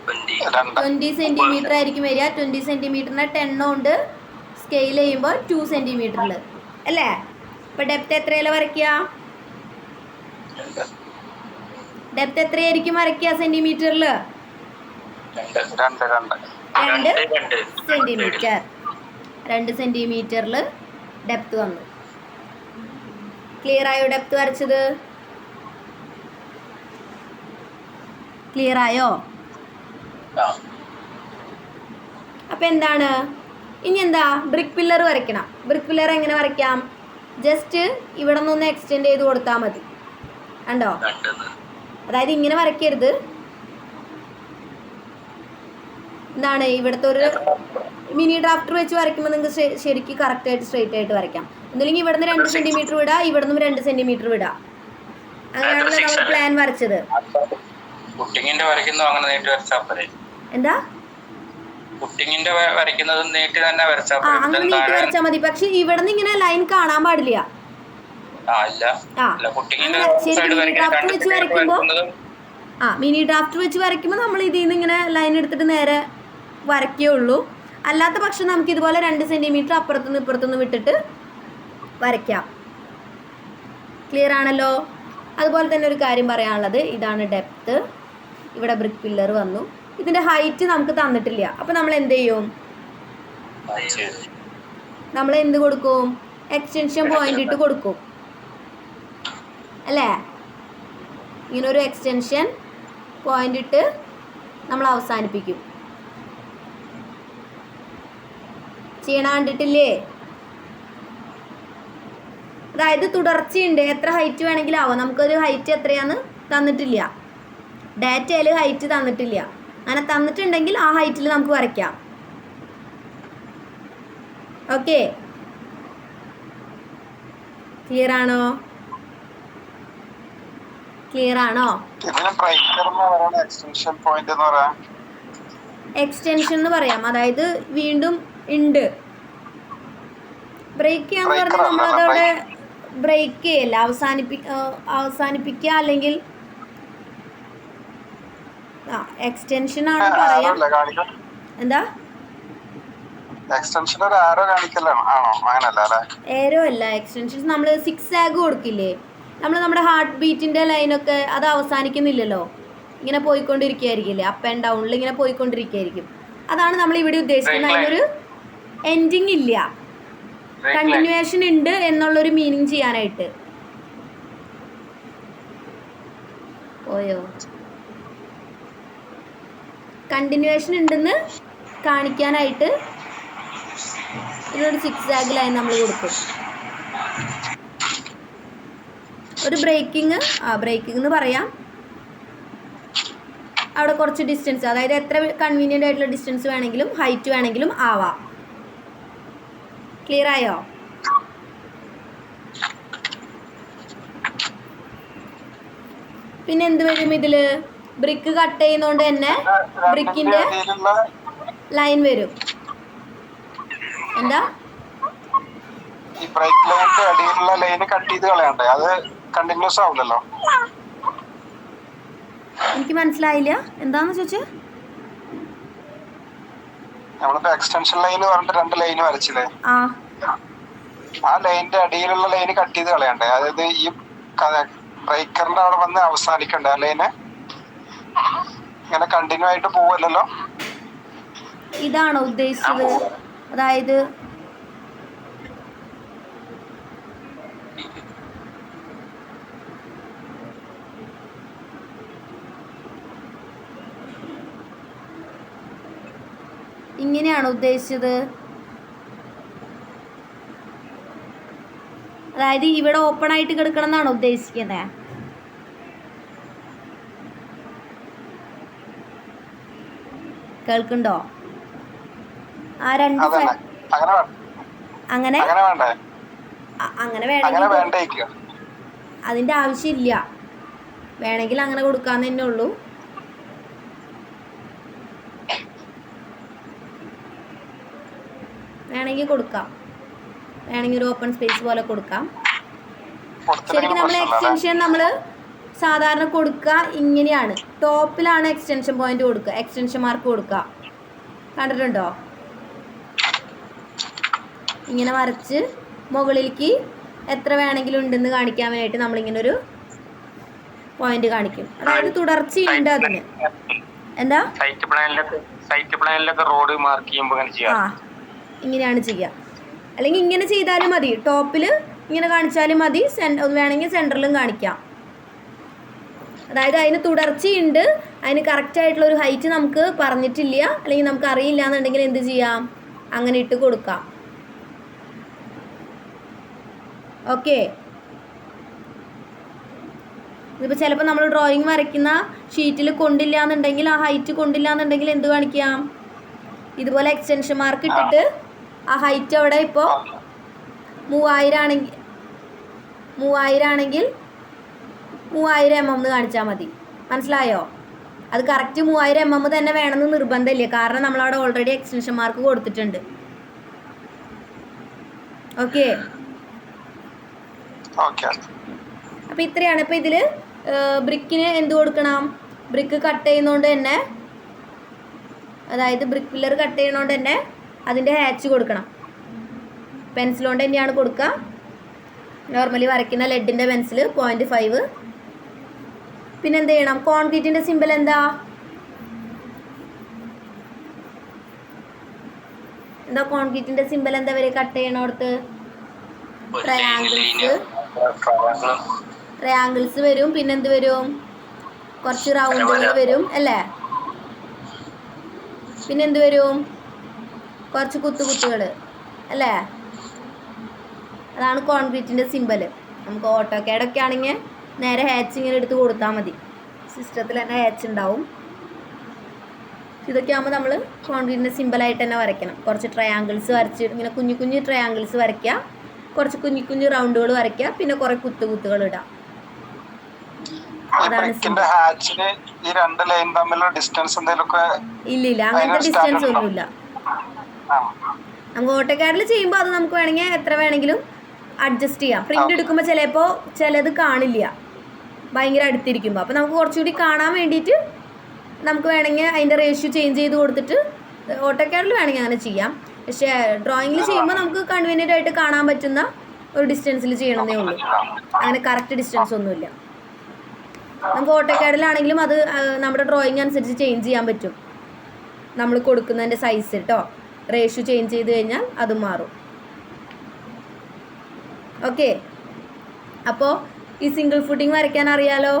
20 സെൻറ്റിമീറ്റർ ആയിരിക്കും വരിക. 20 സെൻറ്റിമീറ്ററിനെ 10 കൊണ്ട് സ്കെയിൽ ചെയ്യുമ്പോൾ 2 സെൻറ്റിമീറ്ററിൽ അല്ലേ? അപ്പോൾ ഡെപ്ത് എത്രയിലാണ് വരയ്ക്കുക? ഡെപ്ത് എത്രയായിരിക്കും വരയ്ക്കുക സെൻറ്റിമീറ്ററിൽ? 2 സെൻറ്റിമീറ്ററിൽ ഡെപ്ത് വന്നു. ക്ലിയർ ആയോ? ഡെപ്ത് വരച്ചത് ക്ലിയർ ആയോ? അപ്പം എന്താണ് ഇനി? എന്താ ബ്രിക്ക് പില്ലർ വരയ്ക്കണം. ബ്രിക്ക് പില്ലർ എങ്ങനെ വരയ്ക്കാം? ജസ്റ്റ് ഇവിടെ നിന്ന് എക്സ്റ്റെൻഡ് ചെയ്ത് കൊടുത്താൽ മതി. കണ്ടോ? അതായത് ഇങ്ങനെ വരയ്ക്കരുത്, എന്താണ് ഇവിടുത്തെ ഒരു മിനി ഡ്രാഫ്റ്റർ വെച്ച് വരയ്ക്കുമ്പോൾ നിങ്ങൾക്ക് ശരിക്കും കറക്റ്റായിട്ട് സ്ട്രെയിറ്റ് ആയിട്ട് വരയ്ക്കാം. ഒന്നില്ലെങ്കിൽ ഇവിടുന്ന് 2 സെന്റിമീറ്റർ വിടാം, ഇവിടുന്ന് 2 സെന്റിമീറ്റർ വിടാം. അങ്ങനെയാണല്ലോ നമ്മൾ പ്ലാൻ വരച്ചത്. പുട്ടിങ്ങിന്റെ വരയ്ക്കുന്നത് അങ്ങനെ നീട്ടി വരച്ചാൽ പോരെ? എന്താ പുട്ടിങ്ങിന്റെ വരയ്ക്കുന്നത് നീട്ടി തന്നെ വരച്ചാൽ അങ്ങനെ നീട്ടി വരച്ചാൽ മതി. പക്ഷെ ഇവിടുന്ന് ഇങ്ങനെ ലൈൻ കാണാൻ പാടില്ല. മിനി ഡ്രാഫ്റ്റർ വെച്ച് വരയ്ക്കുമ്പോൾ നമ്മൾ ഇതിൽ നിന്ന് ഇങ്ങനെ ലൈൻ എടുത്തിട്ട് നേരെ വരയ്ക്കുകയുള്ളൂ. അല്ലാത്ത പക്ഷം നമുക്ക് ഇതുപോലെ 2 സെന്റിമീറ്റർ അപ്പുറത്തുനിന്ന് ഇപ്പുറത്തുനിന്ന് വിട്ടിട്ട് വരയ്ക്കാം. ക്ലിയർ ആണല്ലോ? അതുപോലെ തന്നെ ഒരു കാര്യം പറയാനുള്ളത്, ഇതാണ് ഡെപ്ത്. ഇവിടെ ബ്രിക്ക് പില്ലർ വന്നു. ഇതിൻ്റെ ഹൈറ്റ് നമുക്ക് തന്നിട്ടില്ല. അപ്പോൾ നമ്മൾ എന്ത് ചെയ്യും? നമ്മൾ എന്ത് കൊടുക്കും? എക്സ്റ്റൻഷൻ പോയിന്റ് ഇട്ട് കൊടുക്കും അല്ലേ? ഇങ്ങനെ ഒരു എക്സ്റ്റൻഷൻ പോയിന്റ് ഇട്ട് നമ്മൾ അവസാനിപ്പിക്കും. ചെയ്യണ കണ്ടിട്ടില്ലേ? അതായത് തുടർച്ചയുണ്ട്. എത്ര ഹൈറ്റ് വേണമെങ്കിലും ആവാം. നമുക്കൊരു ഹൈറ്റ് എത്രയാന്ന് തന്നിട്ടില്ല, ഡാറ്റയിൽ ഹൈറ്റ് തന്നിട്ടില്ല. അങ്ങനെ തന്നിട്ടുണ്ടെങ്കിൽ ആ ഹൈറ്റിൽ നമുക്ക് വരയ്ക്കാം. ഓക്കെ, ക്ലിയർ ആണോ? ക്ലിയർ ആണോ? എക്സ്റ്റൻഷൻ എന്ന് പറയാം. അതായത് വീണ്ടും ഉണ്ട്. ബ്രേക്ക് ചെയ്യാന്ന് പറഞ്ഞാൽ നമ്മളതവിടെ ബ്രേക്ക് ചെയ്യല്ല, അവസാനിപ്പിക്കുക. അല്ലെങ്കിൽ എക്സ്റ്റൻഷൻ ആണ് പറയാം. എന്താ ഏരോ അല്ല, എക്സ്റ്റൻഷൻ നമ്മൾ 6 ആഗ് കൊടുക്കില്ലേ? നമ്മൾ നമ്മുടെ ഹാർട്ട് ബീറ്റിന്റെ ലൈനൊക്കെ അത് അവസാനിക്കുന്നില്ലല്ലോ, ഇങ്ങനെ പോയിക്കൊണ്ടിരിക്കുകയായിരിക്കില്ലേ? അപ്പ് ആൻഡ് ഡൗണിൽ ഇങ്ങനെ പോയിക്കൊണ്ടിരിക്കുകയായിരിക്കും. അതാണ് നമ്മൾ ഇവിടെ ഉദ്ദേശിക്കുന്നത്. അതിനൊരു എൻഡിങ് ഇല്ല, കണ്ടിന്യൂവേഷൻ ഉണ്ട് എന്നുള്ളൊരു മീനിങ് ചെയ്യാനായിട്ട്. ഓയോ, കണ്ടിന്യൂവേഷൻ ഉണ്ടെന്ന് കാണിക്കാനായിട്ട് ഇതിനൊരു 6 ആഗ് ലൈൻ നമ്മൾ കൊടുക്കും. ഒരു ബ്രേക്കിംഗ് എന്ന് പറയാം. അവിടെ കുറച്ച് ഡിസ്റ്റൻസ്, അതായത് എത്ര കൺവീനിയൻ്റ് ആയിട്ടുള്ള ഡിസ്റ്റൻസ് വേണമെങ്കിലും ഹൈറ്റ് വേണമെങ്കിലും ആവാം. ക്ലിയർ ആയോ? പിന്നെ എന്ത് വരും ഇതില്? ബ്രിക്ക് കട്ട് ചെയ്യുന്നോണ്ട് തന്നെ ബ്രിക്കിന്റെ ലൈൻ വരും. എന്താ ഈ ബ്രേക്ക് ലൈനിന്റെ അടിയിലുള്ള ലൈൻ കട്ട് ചെയ്ത് കളയണ്ടേ? അത് കണ്ടിന്യൂസ് ആവില്ലല്ലോ. എനിക്ക് മനസ്സിലായില്ല, എന്താന്ന് ചോദിച്ചേ? നമ്മളിപ്പോ എക്സ്റ്റൻഷൻ ലൈൻ പറഞ്ഞിട്ട് 2 ലൈൻ വരച്ചില്ലേ? ആ ലൈനിന്റെ അടിയിലുള്ള ലൈൻ കട്ട് ചെയ്ത് കളയണ്ടേ? അതായത് ഈ ബ്രേക്കറിന്റെ അവിടെ വന്ന് അവസാനിക്കണ്ടേ? ആ ലൈന് ഇങ്ങനെ കണ്ടിന്യൂ ആയിട്ട് പോവല്ലോ. ഇതാണോ ഉദ്ദേശിച്ചത്? അതായത് ഇങ്ങനെയാണോ ഉദ്ദേശിച്ചത്? അതായത് ഇവിടെ ഓപ്പൺ ആയിട്ട് കിടക്കണം എന്നാണോ ഉദ്ദേശിക്കുന്നത്? കേൾക്കുന്നുണ്ടോ? ആ 2 അങ്ങനെ വേണമെങ്കിൽ അതിന്റെ ആവശ്യമില്ല. വേണമെങ്കിൽ അങ്ങനെ കൊടുക്കാന്ന് തന്നെ ഉള്ളൂ. വേണമെങ്കിൽ കൊടുക്കാം, വേണമെങ്കിൽ ഒരു ഓപ്പൺ സ്പേസ് പോലെ കൊടുക്കാം. ശരിക്കും നമ്മൾ എക്സ്റ്റൻഷൻ നമ്മൾ സാധാരണ കൊടുക്കുക ഇങ്ങനെയാണ്. ടോപ്പിലാണ് എക്സ്റ്റൻഷൻ പോയിന്റ് കൊടുക്കുക, എക്സ്റ്റൻഷൻ മാർക്ക് കൊടുക്കുക. കണ്ടിട്ടുണ്ടോ? ഇങ്ങനെ വരച്ച് മുകളിലേക്ക് എത്ര വേണമെങ്കിലും ഉണ്ടെന്ന് കാണിക്കാൻ വേണ്ടിയിട്ട് നമ്മളിങ്ങനെ ഒരു പോയിന്റ് കാണിക്കും. അതായത് തുടർച്ചയുണ്ട് അതിന്. എന്താ സൈറ്റ് പ്ലാനിലൊക്കെ റോഡ് മാർക്ക് ചെയ്യുമ്പോൾ ഇങ്ങനെയാണ് ചെയ്യുക. അല്ലെങ്കിൽ ഇങ്ങനെ ചെയ്താലും മതി, ടോപ്പിൽ ഇങ്ങനെ കാണിച്ചാലും മതി, വേണമെങ്കിൽ സെൻറ്ററിലും കാണിക്കാം. അതായത് അതിന് തുടർച്ചയുണ്ട്, അതിന് കറക്റ്റായിട്ടുള്ള ഒരു ഹൈറ്റ് നമുക്ക് പറഞ്ഞിട്ടില്ല, അല്ലെങ്കിൽ നമുക്ക് അറിയില്ല എന്നുണ്ടെങ്കിൽ എന്ത് ചെയ്യാം? അങ്ങനെ ഇട്ട് കൊടുക്കാം. ഓക്കെ, ഇതിപ്പോൾ ചിലപ്പോൾ നമ്മൾ ഡ്രോയിങ് വരയ്ക്കുന്ന ഷീറ്റിൽ കൊണ്ടില്ല എന്നുണ്ടെങ്കിൽ, ആ ഹൈറ്റ് കൊണ്ടില്ല എന്നുണ്ടെങ്കിൽ എന്ത് കാണിക്കാം? ഇതുപോലെ എക്സ്റ്റൻഷൻ മാർക്ക് ഇട്ടിട്ട് ആ ഹൈറ്റ് അവിടെ ഇപ്പോൾ 3000 ആണെങ്കിൽ 3000 mm എന്ന് കാണിച്ചാൽ മതി. മനസ്സിലായോ? അത് കറക്റ്റ് 3000 mm തന്നെ വേണമെന്ന് നിർബന്ധമില്ല, കാരണം നമ്മളവിടെ ഓൾറെഡി എക്സ്റ്റൻഷൻ മാർക്ക് കൊടുത്തിട്ടുണ്ട്. ഓക്കെ, അപ്പം ഇത്രയാണ്. ഇപ്പം ഇതിൽ ബ്രിക്കിന് എന്ത് കൊടുക്കണം? ബ്രിക്ക് കട്ട് ചെയ്യുന്നതുകൊണ്ട് തന്നെ, അതായത് ബ്രിക്ക് പില്ലർ കട്ട് ചെയ്യുന്നതുകൊണ്ട് തന്നെ അതിൻ്റെ ഹാച്ച് കൊടുക്കണം. പെൻസിൽ കൊണ്ട് തന്നെയാണ് കൊടുക്കുക. നോർമലി വരയ്ക്കുന്ന ലെഡിൻ്റെ പെൻസിൽ 0.5. പിന്നെ എന്ത് ചെയ്യണം? കോൺക്രീറ്റിൻ്റെ സിമ്പിൾ എന്താ? കോൺക്രീറ്റിൻ്റെ സിമ്പിൾ എന്താ വരെ കട്ട് ചെയ്യണോടത്ത്? ട്രയാങ്കിൾസ് വരും. പിന്നെന്ത് വരും? കുറച്ച് റൗണ്ടുകൾ വരും അല്ലേ? പിന്നെന്ത് വരും? കുറച്ച് കുത്തുകൾ അല്ലേ? അതാണ് കോൺക്രീറ്റിൻ്റെ സിമ്പിൾ. നമുക്ക് ഓട്ടോകാഡൊക്കെ ആണെങ്കിൽ നേരെ ഹാച്ച് ഇങ്ങനെ എടുത്ത് കൊടുത്താൽ മതി, സിസ്റ്റത്തിൽ തന്നെ ഹാച്ച് ഉണ്ടാവും. ഇതൊക്കെ ആകുമ്പോൾ നമ്മൾ കോൺക്രീറ്റിൻ്റെ സിമ്പിളായിട്ട് തന്നെ വരയ്ക്കണം. കുറച്ച് ട്രയാങ്കിൾസ് വരച്ച് ഇങ്ങനെ കുഞ്ഞു ട്രയാങ്കിൾസ് വരയ്ക്കുക, കുറച്ച് കുഞ്ഞു റൗണ്ടുകൾ വരയ്ക്കുക, പിന്നെ കുറേ കുത്തുകൾ ഇടാം. ഇല്ല, അങ്ങനത്തെ ഡിസ്റ്റൻസ് ഒന്നുമില്ല. നമുക്ക് ഓട്ടോകാഡിൽ ചെയ്യുമ്പോൾ അത് നമുക്ക് വേണമെങ്കിൽ എത്ര വേണമെങ്കിലും അഡ്ജസ്റ്റ് ചെയ്യാം. പ്രിന്റ് എടുക്കുമ്പോൾ ചിലപ്പോൾ ചിലത് കാണില്ല, ഭയങ്കര അടുത്തിരിക്കുമ്പോൾ. അപ്പോൾ നമുക്ക് കുറച്ചുകൂടി കാണാൻ വേണ്ടിയിട്ട് നമുക്ക് വേണമെങ്കിൽ അതിൻ്റെ റേഷ്യോ ചേഞ്ച് ചെയ്ത് കൊടുത്തിട്ട് ഓട്ടോകാഡിൽ വേണമെങ്കിൽ അങ്ങനെ ചെയ്യാം. പക്ഷേ ഡ്രോയിങ്ങിൽ ചെയ്യുമ്പോൾ നമുക്ക് കൺവീനിയൻ്റ് ആയിട്ട് കാണാൻ പറ്റുന്ന ഒരു ഡിസ്റ്റൻസിൽ ചെയ്യണമെന്നേ ഉള്ളൂ. അങ്ങനെ കറക്റ്റ് ഡിസ്റ്റൻസ് ഒന്നുമില്ല. നമുക്ക് ഓട്ടോകാഡിലാണെങ്കിലും അത് നമ്മുടെ ഡ്രോയിങ് അനുസരിച്ച് ചേഞ്ച് ചെയ്യാൻ പറ്റും. നമ്മൾ കൊടുക്കുന്നതിൻ്റെ സൈസ് കേട്ടോ, റേഷ്യോ ചേഞ്ച് ചെയ്ത് കഴിഞ്ഞാൽ അതും മാറും. ഓക്കെ, അപ്പോൾ ഈ സിംഗിൾ ഫുട്ടിങ് വരയ്ക്കാൻ അറിയാലോ?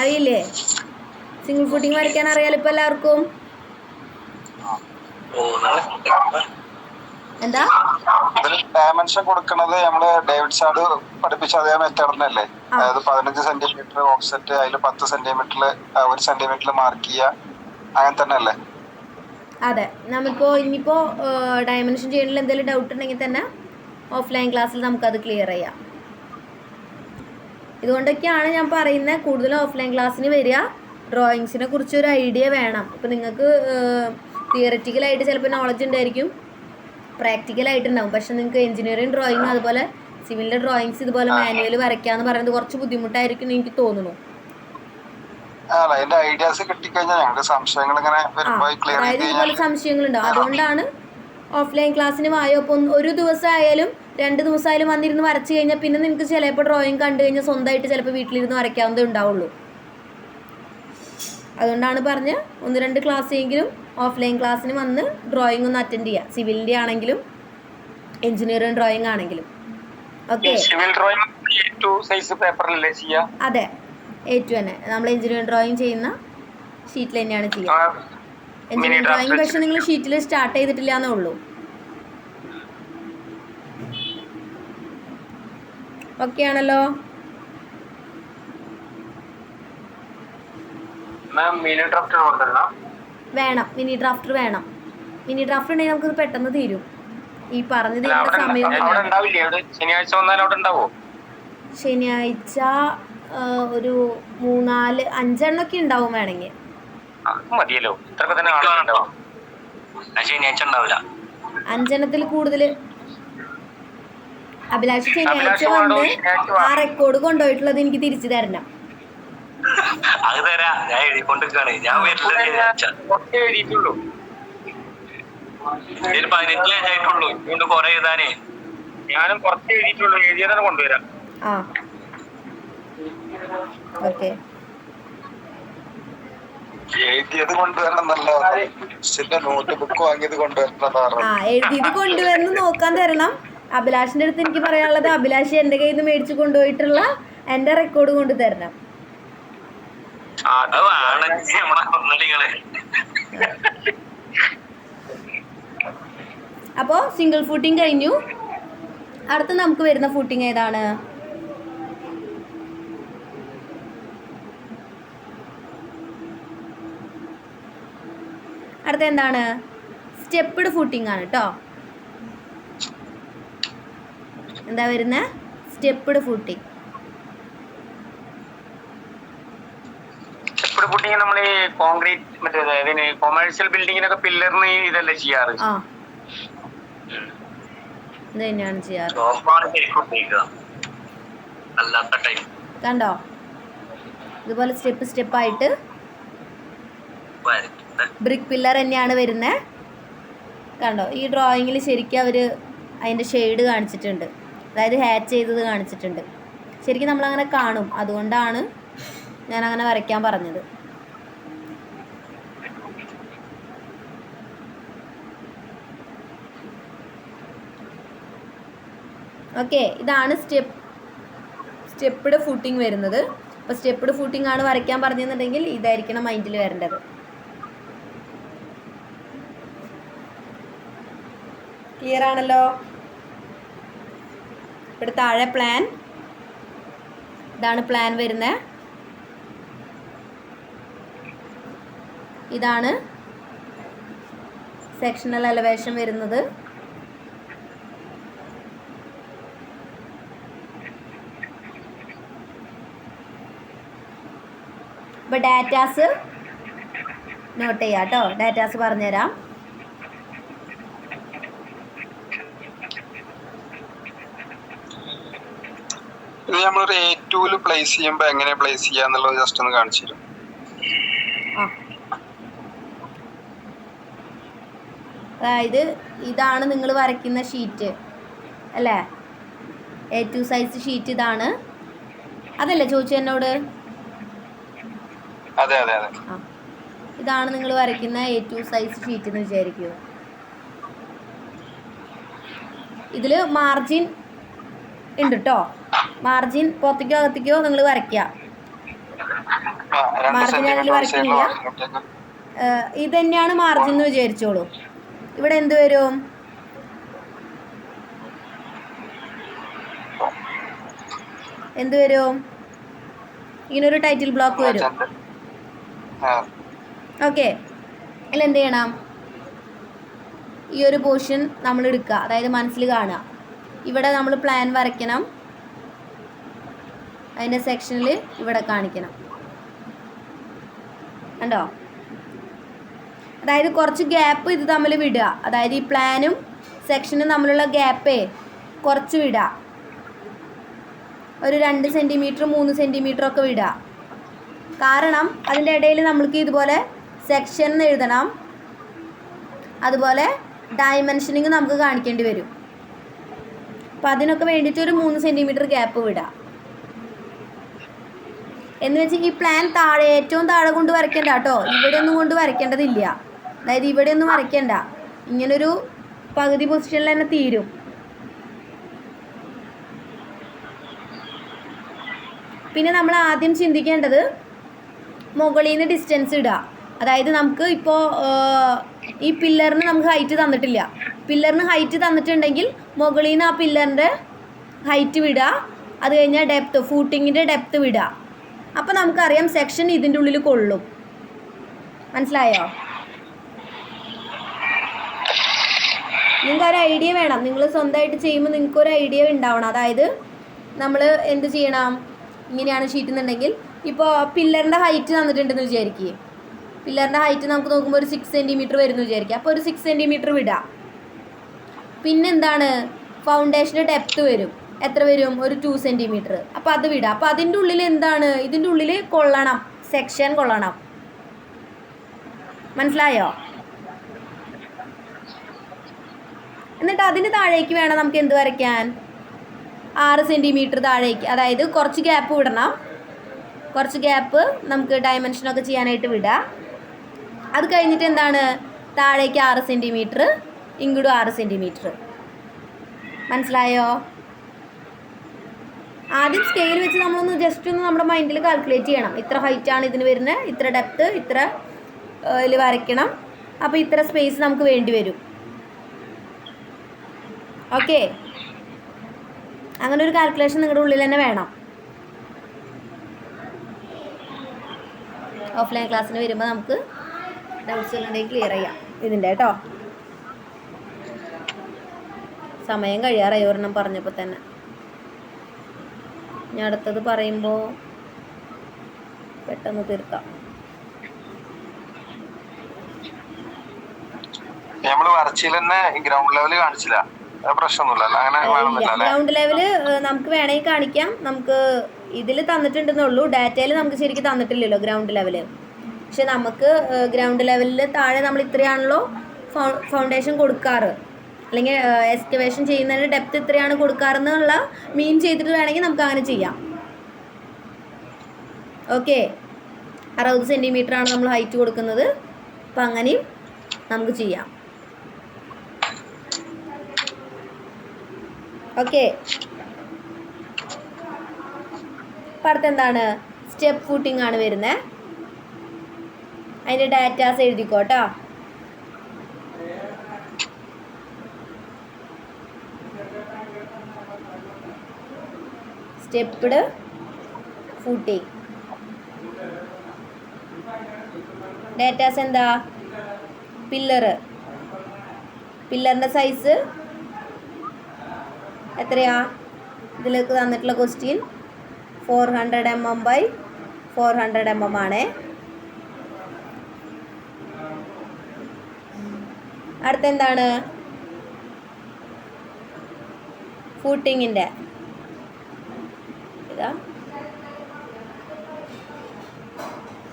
അറിയില്ലേ? സിംഗിൾ ഫുട്ടിങ് വരയ്ക്കാൻ അറിയാലോ ഇപ്പോൾ എല്ലാവർക്കും? എന്താ ഡയമെൻഷൻ കൊടുക്കുന്നത്? നമ്മള് ഡേവിഡ് സാഡ് പഠിപ്പിച്ച അതേ മെത്തേഡിനല്ലേ? അതായത് 15 സെന്റിമീറ്റർ ഓഫ്സെറ്റ്, അതിൽ 10 സെന്റിമീറ്ററിൽ 1 സെന്റിമീറ്ററിൽ മാർക്ക് ചെയ്യുക, അങ്ങനെ തന്നെ അല്ലേ? അതെ. ഇനിയിപ്പോൾ ഡയമെൻഷൻ ചെയ്യണതിൽ എന്തെങ്കിലും ഡൗട്ട് ഉണ്ടെങ്കിൽ തന്നെ ഓഫ്ലൈൻ ക്ലാസ്സിൽ നമുക്കത് ക്ലിയർ ചെയ്യാം. ഇതുകൊണ്ടൊക്കെയാണ് ഞാൻ പറയുന്നത്, കൂടുതലും ഓഫ്ലൈൻ ക്ലാസ്സിന് വരിക. ഡ്രോയിങ്സിനെ കുറിച്ചൊരു ഐഡിയ വേണം. ഇപ്പോൾ നിങ്ങൾക്ക് തിയററ്റിക്കലായിട്ട് ചിലപ്പോൾ നോളജ് ഉണ്ടായിരിക്കും, പ്രാക്ടിക്കലായിട്ടുണ്ടാവും. പക്ഷെ നിങ്ങൾക്ക് എഞ്ചിനീയറിംഗ് ഡ്രോയിങ് അതുപോലെ സിവിലിൻ്റെ ഡ്രോയിങ്സ് ഇതുപോലെ മാനുവൽ വരയ്ക്കാന്ന് പറയുന്നത് കുറച്ച് ബുദ്ധിമുട്ടായിരിക്കും എനിക്ക് തോന്നുന്നു. അതായത് ഇതുപോലെ സംശയങ്ങളുണ്ടാവും. അതുകൊണ്ടാണ് ഓഫ്ലൈൻ ക്ലാസ്സിന് വായോ. അപ്പോൾ ഒരു ദിവസമായാലും 2 ദിവസമായാലും വന്നിരുന്ന് വരച്ച് കഴിഞ്ഞാൽ പിന്നെ നിങ്ങൾക്ക് ചിലപ്പോൾ ഡ്രോയിങ് കണ്ടു കഴിഞ്ഞാൽ സ്വന്തമായിട്ട് ചിലപ്പോൾ വീട്ടിലിരുന്ന് വരയ്ക്കാവുന്നതേ ഉണ്ടാവുള്ളൂ. അതുകൊണ്ടാണ് പറഞ്ഞ് 1-2 ക്ലാസ്സെങ്കിലും ഓഫ്ലൈൻ ക്ലാസ്സിന് വന്ന് ഡ്രോയിങ് ഒന്ന് അറ്റൻഡ് ചെയ്യുക. സിവിലിൻ്റെ ആണെങ്കിലും എഞ്ചിനീയറിംഗ് ഡ്രോയിങ് ആണെങ്കിലും. ഓക്കെ, അതെ, A2 തന്നെ. നമ്മൾ എഞ്ചിനീയറിംഗ് ഡ്രോയിങ് ചെയ്യുന്ന ഷീറ്റിൽ തന്നെയാണ് ചെയ്യുക. എഞ്ചിനീയറിംഗ് ഡ്രോയിങ് പക്ഷെ നിങ്ങൾ ഷീറ്റിൽ സ്റ്റാർട്ട് ചെയ്തിട്ടില്ല എന്നേ ഉള്ളൂ. ഓക്കെ ആണല്ലോ? വേണം, മിനി ഡ്രാഫ്റ്റർ വേണം. മിനി ഡ്രാഫ്റ്റർ ഉണ്ടെങ്കിൽ നമുക്ക് പെട്ടെന്ന് തീരും. ഈ പറഞ്ഞു തീരുന്ന സമയം ശനിയാഴ്ച ഒരു 3-4-5 എണ്ണൊക്കെ ഉണ്ടാവും വേണമെങ്കിൽ. 5 എണ്ണത്തിൽ കൂടുതൽ. അഭിലാഷ് ശനിയാഴ്ച വന്ന് ആ റെക്കോർഡ് കൊണ്ടുപോയിട്ടുള്ളത് എനിക്ക് തിരിച്ചു തരണം. ഞാനും കുറച്ച് എഴുതിയിട്ടുള്ളൂ, എഴുതിയതാണ് കൊണ്ടുവരാം. ആ, ഓക്കെ. എഴുതിയത് കൊണ്ടുവരണം, നോട്ട് ബുക്ക് വാങ്ങിയത് കൊണ്ടുവരണം. ആ, എഴുതിയത് കൊണ്ടുവരണം, നോക്കാൻ തരണം. അഭിലാഷിന്റെ അടുത്ത് എനിക്ക് പറയാനുള്ളത്, അഭിലാഷ് എന്റെ കയ്യിൽ നിന്ന് മേടിച്ചു കൊണ്ടുപോയിട്ടുള്ള എന്റെ റെക്കോർഡ് കൊണ്ട് തരണം. അപ്പോൾ സിംഗിൾ ഫൂട്ടിങ് കഴിഞ്ഞു. അടുത്ത് നമുക്ക് വരുന്ന ഫൂട്ടിങ് ഏതാണ്? അടുത്ത എന്താണ്? സ്റ്റെപ്പ്ഡ് ഫൂട്ടിംഗ് ആണ് കേട്ടോ. എന്താ വരുന്നത്? Stepped footing. സ്റ്റെപ്പ്ഡ് ഫൂട്ടിംഗ് നമ്മൾ ഈ കോൺക്രീറ്റ് മറ്റേ കൊമേഴ്ഷ്യൽ ബിൽഡിങ്ങിനൊക്കെ പില്ലറിന് ഇതല്ലേ ചെയ്യാറ്? ആ, ഇത് തന്നെയാണ് ചെയ്യാറ്. കണ്ടോ? ഇതുപോലെ സ്റ്റെപ്പായിട്ട് ബ്രിക്ക് പില്ലർ തന്നെയാണ് വരുന്നത്. കണ്ടോ? ഈ ഡ്രോയിങ്ങിൽ ശരിക്കും അവർ അതിൻ്റെ ഷെയ്ഡ് കാണിച്ചിട്ടുണ്ട്, അതായത് ഹാച്ച് ചെയ്തത് കാണിച്ചിട്ടുണ്ട്. ശരിക്കും നമ്മളങ്ങനെ കാണും, അതുകൊണ്ടാണ് ഞാനങ്ങനെ വരയ്ക്കാൻ പറഞ്ഞത്. ഓക്കെ, ഇതാണ് സ്റ്റെപ്പ്ഡ് ഫൂട്ടിംഗ് വരുന്നത്. അപ്പോൾ സ്റ്റെപ്പ്ഡ് ഫൂട്ടിംഗ് ആണ് വരയ്ക്കാൻ പറഞ്ഞെന്നുണ്ടെങ്കിൽ ഇതായിരിക്കണം മൈൻഡിൽ വരേണ്ടത്. ക്ലിയർ ആണല്ലോ? ഇവിടെ താഴെ പ്ലാൻ, ഇതാണ് പ്ലാൻ വരുന്നത്. ഇതാണ് സെക്ഷണൽ എലവേഷൻ വരുന്നത്. ഇപ്പോൾ ഡാറ്റാസ് നോട്ട് ചെയ്യാം കേട്ടോ. ഡാറ്റാസ് പറഞ്ഞുതരാം. ഇത് നമ്മളൊരു A2 പ്ലേസ് ചെയ്യുമ്പോൾ എങ്ങനെ പ്ലേസ് ചെയ്യാന്നുള്ളത് ജസ്റ്റ് ഒന്ന് കാണിച്ചു തരും. അതായത് ഇതാണ് നിങ്ങൾ വരയ്ക്കുന്ന ഷീറ്റ് അല്ലേ? A2 സൈസ് ഷീറ്റ് ഇതാണ്. അതല്ലേ ചോദിച്ചു എന്നോട്? അതെ അതെ അതെ. ഇതാണ് നിങ്ങൾ വരയ്ക്കുന്ന A2 സൈസ് ഷീറ്റ് എന്ന് വിചാരിക്കൂ. ഇതിൽ മാർജിൻ ഉണ്ട് കേട്ടോ. മാർജിൻ പുറത്തേക്കോ അകത്തേക്കോ നിങ്ങൾ വരയ്ക്കുക. മാർജിൻ അതിൽ വരയ്ക്കില്ല. ഇത് തന്നെയാണ് മാർജിൻ എന്ന് വിചാരിച്ചോളൂ. ഇവിടെ എന്ത് വരും? ഇങ്ങനൊരു ടൈറ്റിൽ ബ്ലോക്ക് വരും. ഓക്കെ, അതിൽ എന്ത് ചെയ്യണം? ഈ ഒരു പോർഷൻ നമ്മൾ എടുക്കുക, അതായത് മനസ്സിൽ കാണുക. ഇവിടെ നമ്മൾ പ്ലാൻ വരയ്ക്കണം, അതിൻ്റെ സെക്ഷനിൽ ഇവിടെ കാണിക്കണം. കണ്ടോ? അതായത് കുറച്ച് ഗ്യാപ്പ് ഇത് തമ്മിൽ വിടുക. അതായത് ഈ പ്ലാനും സെക്ഷനും തമ്മിലുള്ള ഗ്യാപ്പേ കുറച്ച് വിടുക. ഒരു 2 സെൻറ്റിമീറ്റർ 3 സെൻറ്റിമീറ്റർ ഒക്കെ വിടുക. കാരണം അതിൻ്റെ ഇടയിൽ നമ്മൾക്ക് ഇതുപോലെ സെക്ഷൻ എഴുതണം, അതുപോലെ ഡയമെൻഷനിങ് നമുക്ക് കാണിക്കേണ്ടി വരും. അപ്പോൾ അതിനൊക്കെ വേണ്ടിയിട്ട് ഒരു 3 സെൻറ്റിമീറ്റർ ഗ്യാപ്പ് വിടാം. എന്ന് വെച്ചാൽ ഈ പ്ലാൻ ഏറ്റവും താഴെ കൊണ്ട് വരയ്ക്കേണ്ട കേട്ടോ. ഇവിടെ ഒന്നും കൊണ്ട് വരയ്ക്കേണ്ടതില്ല. അതായത് ഇവിടെ ഒന്നും വരയ്ക്കേണ്ട, ഇങ്ങനൊരു പകുതി പൊസിഷനിൽ തന്നെ തീരും. പിന്നെ നമ്മൾ ആദ്യം ചിന്തിക്കേണ്ടത് മുകളിൽ നിന്ന് ഡിസ്റ്റൻസ് ഇടുക. അതായത് നമുക്ക് ഇപ്പോൾ ഈ പില്ലറിന് നമുക്ക് ഹൈറ്റ് തന്നിട്ടില്ല. പില്ലറിന് ഹൈറ്റ് തന്നിട്ടുണ്ടെങ്കിൽ മുകളിൽ നിന്ന് ആ പില്ലറിൻ്റെ ഹൈറ്റ് വിടുക. അത് കഴിഞ്ഞാൽ ഡെപ്ത്ത്, ഫൂട്ടിങ്ങിൻ്റെ ഡെപ്ത്ത് വിടുക. അപ്പോൾ നമുക്കറിയാം സെക്ഷൻ ഇതിൻ്റെ ഉള്ളിൽ കൊള്ളും. മനസ്സിലായോ? നിങ്ങൾക്കൊരു ഐഡിയ വേണം. നിങ്ങൾ സ്വന്തമായിട്ട് ചെയ്യുമ്പോൾ നിങ്ങൾക്കൊരു ഐഡിയ ഉണ്ടാവണം. അതായത് നമ്മൾ എന്ത് ചെയ്യണം? ഇങ്ങനെയാണ് ഷീറ്റ് എന്നുണ്ടെങ്കിൽ ഇപ്പോൾ പില്ലറിൻ്റെ ഹൈറ്റ് തന്നിട്ടുണ്ടെന്ന് വിചാരിക്കുക. പില്ലറിൻ്റെ ഹൈറ്റ് നമുക്ക് നോക്കുമ്പോൾ ഒരു 6 സെൻറ്റിമീറ്റർ വരുന്നു വിചാരിക്കുക. അപ്പോൾ ഒരു 6 സെൻറ്റിമീറ്റർ വിടാം. പിന്നെന്താണ്? ഫൗണ്ടേഷൻ്റെ ഡെപ്ത്ത് വരും. എത്ര വരും? ഒരു 2 സെൻറ്റിമീറ്റർ. അപ്പോൾ അത് വിടാം. അപ്പോൾ അതിൻ്റെ ഉള്ളിൽ എന്താണ്? ഇതിൻ്റെ ഉള്ളിൽ കൊള്ളണം, സെക്ഷൻ കൊള്ളണം. മനസ്സിലായോ? എന്നിട്ട് അതിന് താഴേക്ക് വേണം നമുക്ക് എന്ത് വരയ്ക്കാൻ? 6 സെൻറ്റിമീറ്റർ താഴേക്ക്. അതായത് കുറച്ച് ഗ്യാപ്പ് വിടണം. കുറച്ച് ഗ്യാപ്പ് നമുക്ക് ഡയമെൻഷനൊക്കെ ചെയ്യാനായിട്ട് വിടാം. അത് കഴിഞ്ഞിട്ട് എന്താണ്? താഴേക്ക് 6 സെൻറ്റിമീറ്റർ, ഇങ്ങോട്ടും 6 സെൻറ്റിമീറ്റർ. മനസ്സിലായോ? ആദ്യം സ്കെയിൽ വെച്ച് നമ്മളൊന്ന് ജസ്റ്റ് ഒന്ന് നമ്മുടെ മൈൻഡിൽ കാൽക്കുലേറ്റ് ചെയ്യണം. ഇത്ര ഹൈറ്റാണ് ഇതിന് വരുന്നത്, ഇത്ര ഡെപ്ത്ത്, ഇത്ര ഇതിൽ വരയ്ക്കണം. അപ്പോൾ ഇത്ര സ്പേസ് നമുക്ക് വേണ്ടി വരും. ഓക്കെ, അങ്ങനെ ഒരു കാൽക്കുലേഷൻ നിങ്ങളുടെ ഉള്ളിൽ തന്നെ വേണം. ഓഫ്ലൈൻ ക്ലാസ്സിന് വരുമ്പോൾ നമുക്ക് ഡൗട്ട്സ് ഉണ്ടെങ്കിൽ ക്ലിയർ ചെയ്യാം ഇതിൻ്റെ കേട്ടോ. സമയം കഴിയാറായി ഒരെണ്ണം പറഞ്ഞപ്പോൾ തന്നെ. ഞാൻ അടുത്തത് പറയുമ്പോൾ പെട്ടെന്ന് തീർക്കാം. നമ്മള് വരച്ചിൽ തന്നെ ഗ്രൗണ്ട് ലെവല് കാണിച്ചില്ല, പ്രശ്നമൊന്നുമില്ല. അങ്ങനെ ഗ്രൗണ്ട് ലെവല് നമുക്ക് വേണമെങ്കിൽ കാണിക്കാം. നമുക്ക് ഇതിൽ തന്നിട്ടുണ്ടെന്നുള്ളൂ, ഡാറ്റയിൽ നമുക്ക് ശരിക്കും തന്നിട്ടില്ലല്ലോ ഗ്രൗണ്ട് ലെവല്. പക്ഷെ നമുക്ക് ഗ്രൗണ്ട് ലെവലിൽ താഴെ നമ്മൾ ഇത്രയാണല്ലോ ഫൗണ്ടേഷൻ കൊടുക്കാറ്, അല്ലെങ്കിൽ എക്സ്കവേഷൻ ചെയ്യുന്നതിന് ഡെപ്ത് ഇത്രയാണ് കൊടുക്കാറെന്നുള്ള മീൻ ചെയ്തിട്ട് വേണമെങ്കിൽ നമുക്ക് അങ്ങനെ ചെയ്യാം. ഓക്കെ, 60 സെൻറ്റിമീറ്ററാണ് നമ്മൾ ഹൈറ്റ് കൊടുക്കുന്നത്. അപ്പം അങ്ങനെയും നമുക്ക് ചെയ്യാം. ഓക്കെ, അപ്പം അടുത്തെന്താണ്? സ്റ്റെപ്പ് ഫൂട്ടിംഗ് ആണ് വരുന്നത്. അതിൻ്റെ ഡാറ്റാസ് എഴുതിക്കോട്ടോ. സ്റ്റെപ്പ്ഡ് ഫൂട്ടിംഗ് ഡാറ്റാസ് എന്താ? പില്ലറിൻ്റെ സൈസ് എത്രയാ? ഇതിലേക്ക് തന്നിട്ടുള്ള ക്വസ്റ്റ്യൻ 400 mm by 400 mm ആണ്. അടുത്തെന്താണ്? ഫൂട്ടിങ്ങിൻ്റെ ഇതാ,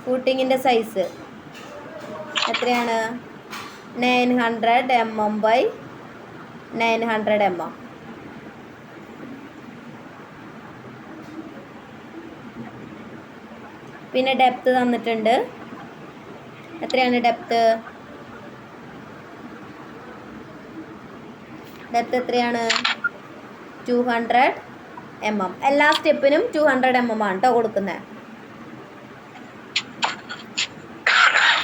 ഫൂട്ടിങ്ങിൻ്റെ സൈസ് എത്രയാണ്? 900 mm by 900 mm. പിന്നെ ഡെപ്ത് തന്നിട്ടുണ്ട്. എത്രയാണ് ഡെപ്ത്? എത്രയാണ്? 200 mm. എല്ലാ സ്റ്റെപ്പിനും 200 mm ആണ് കേട്ടോ കൊടുക്കുന്നത്.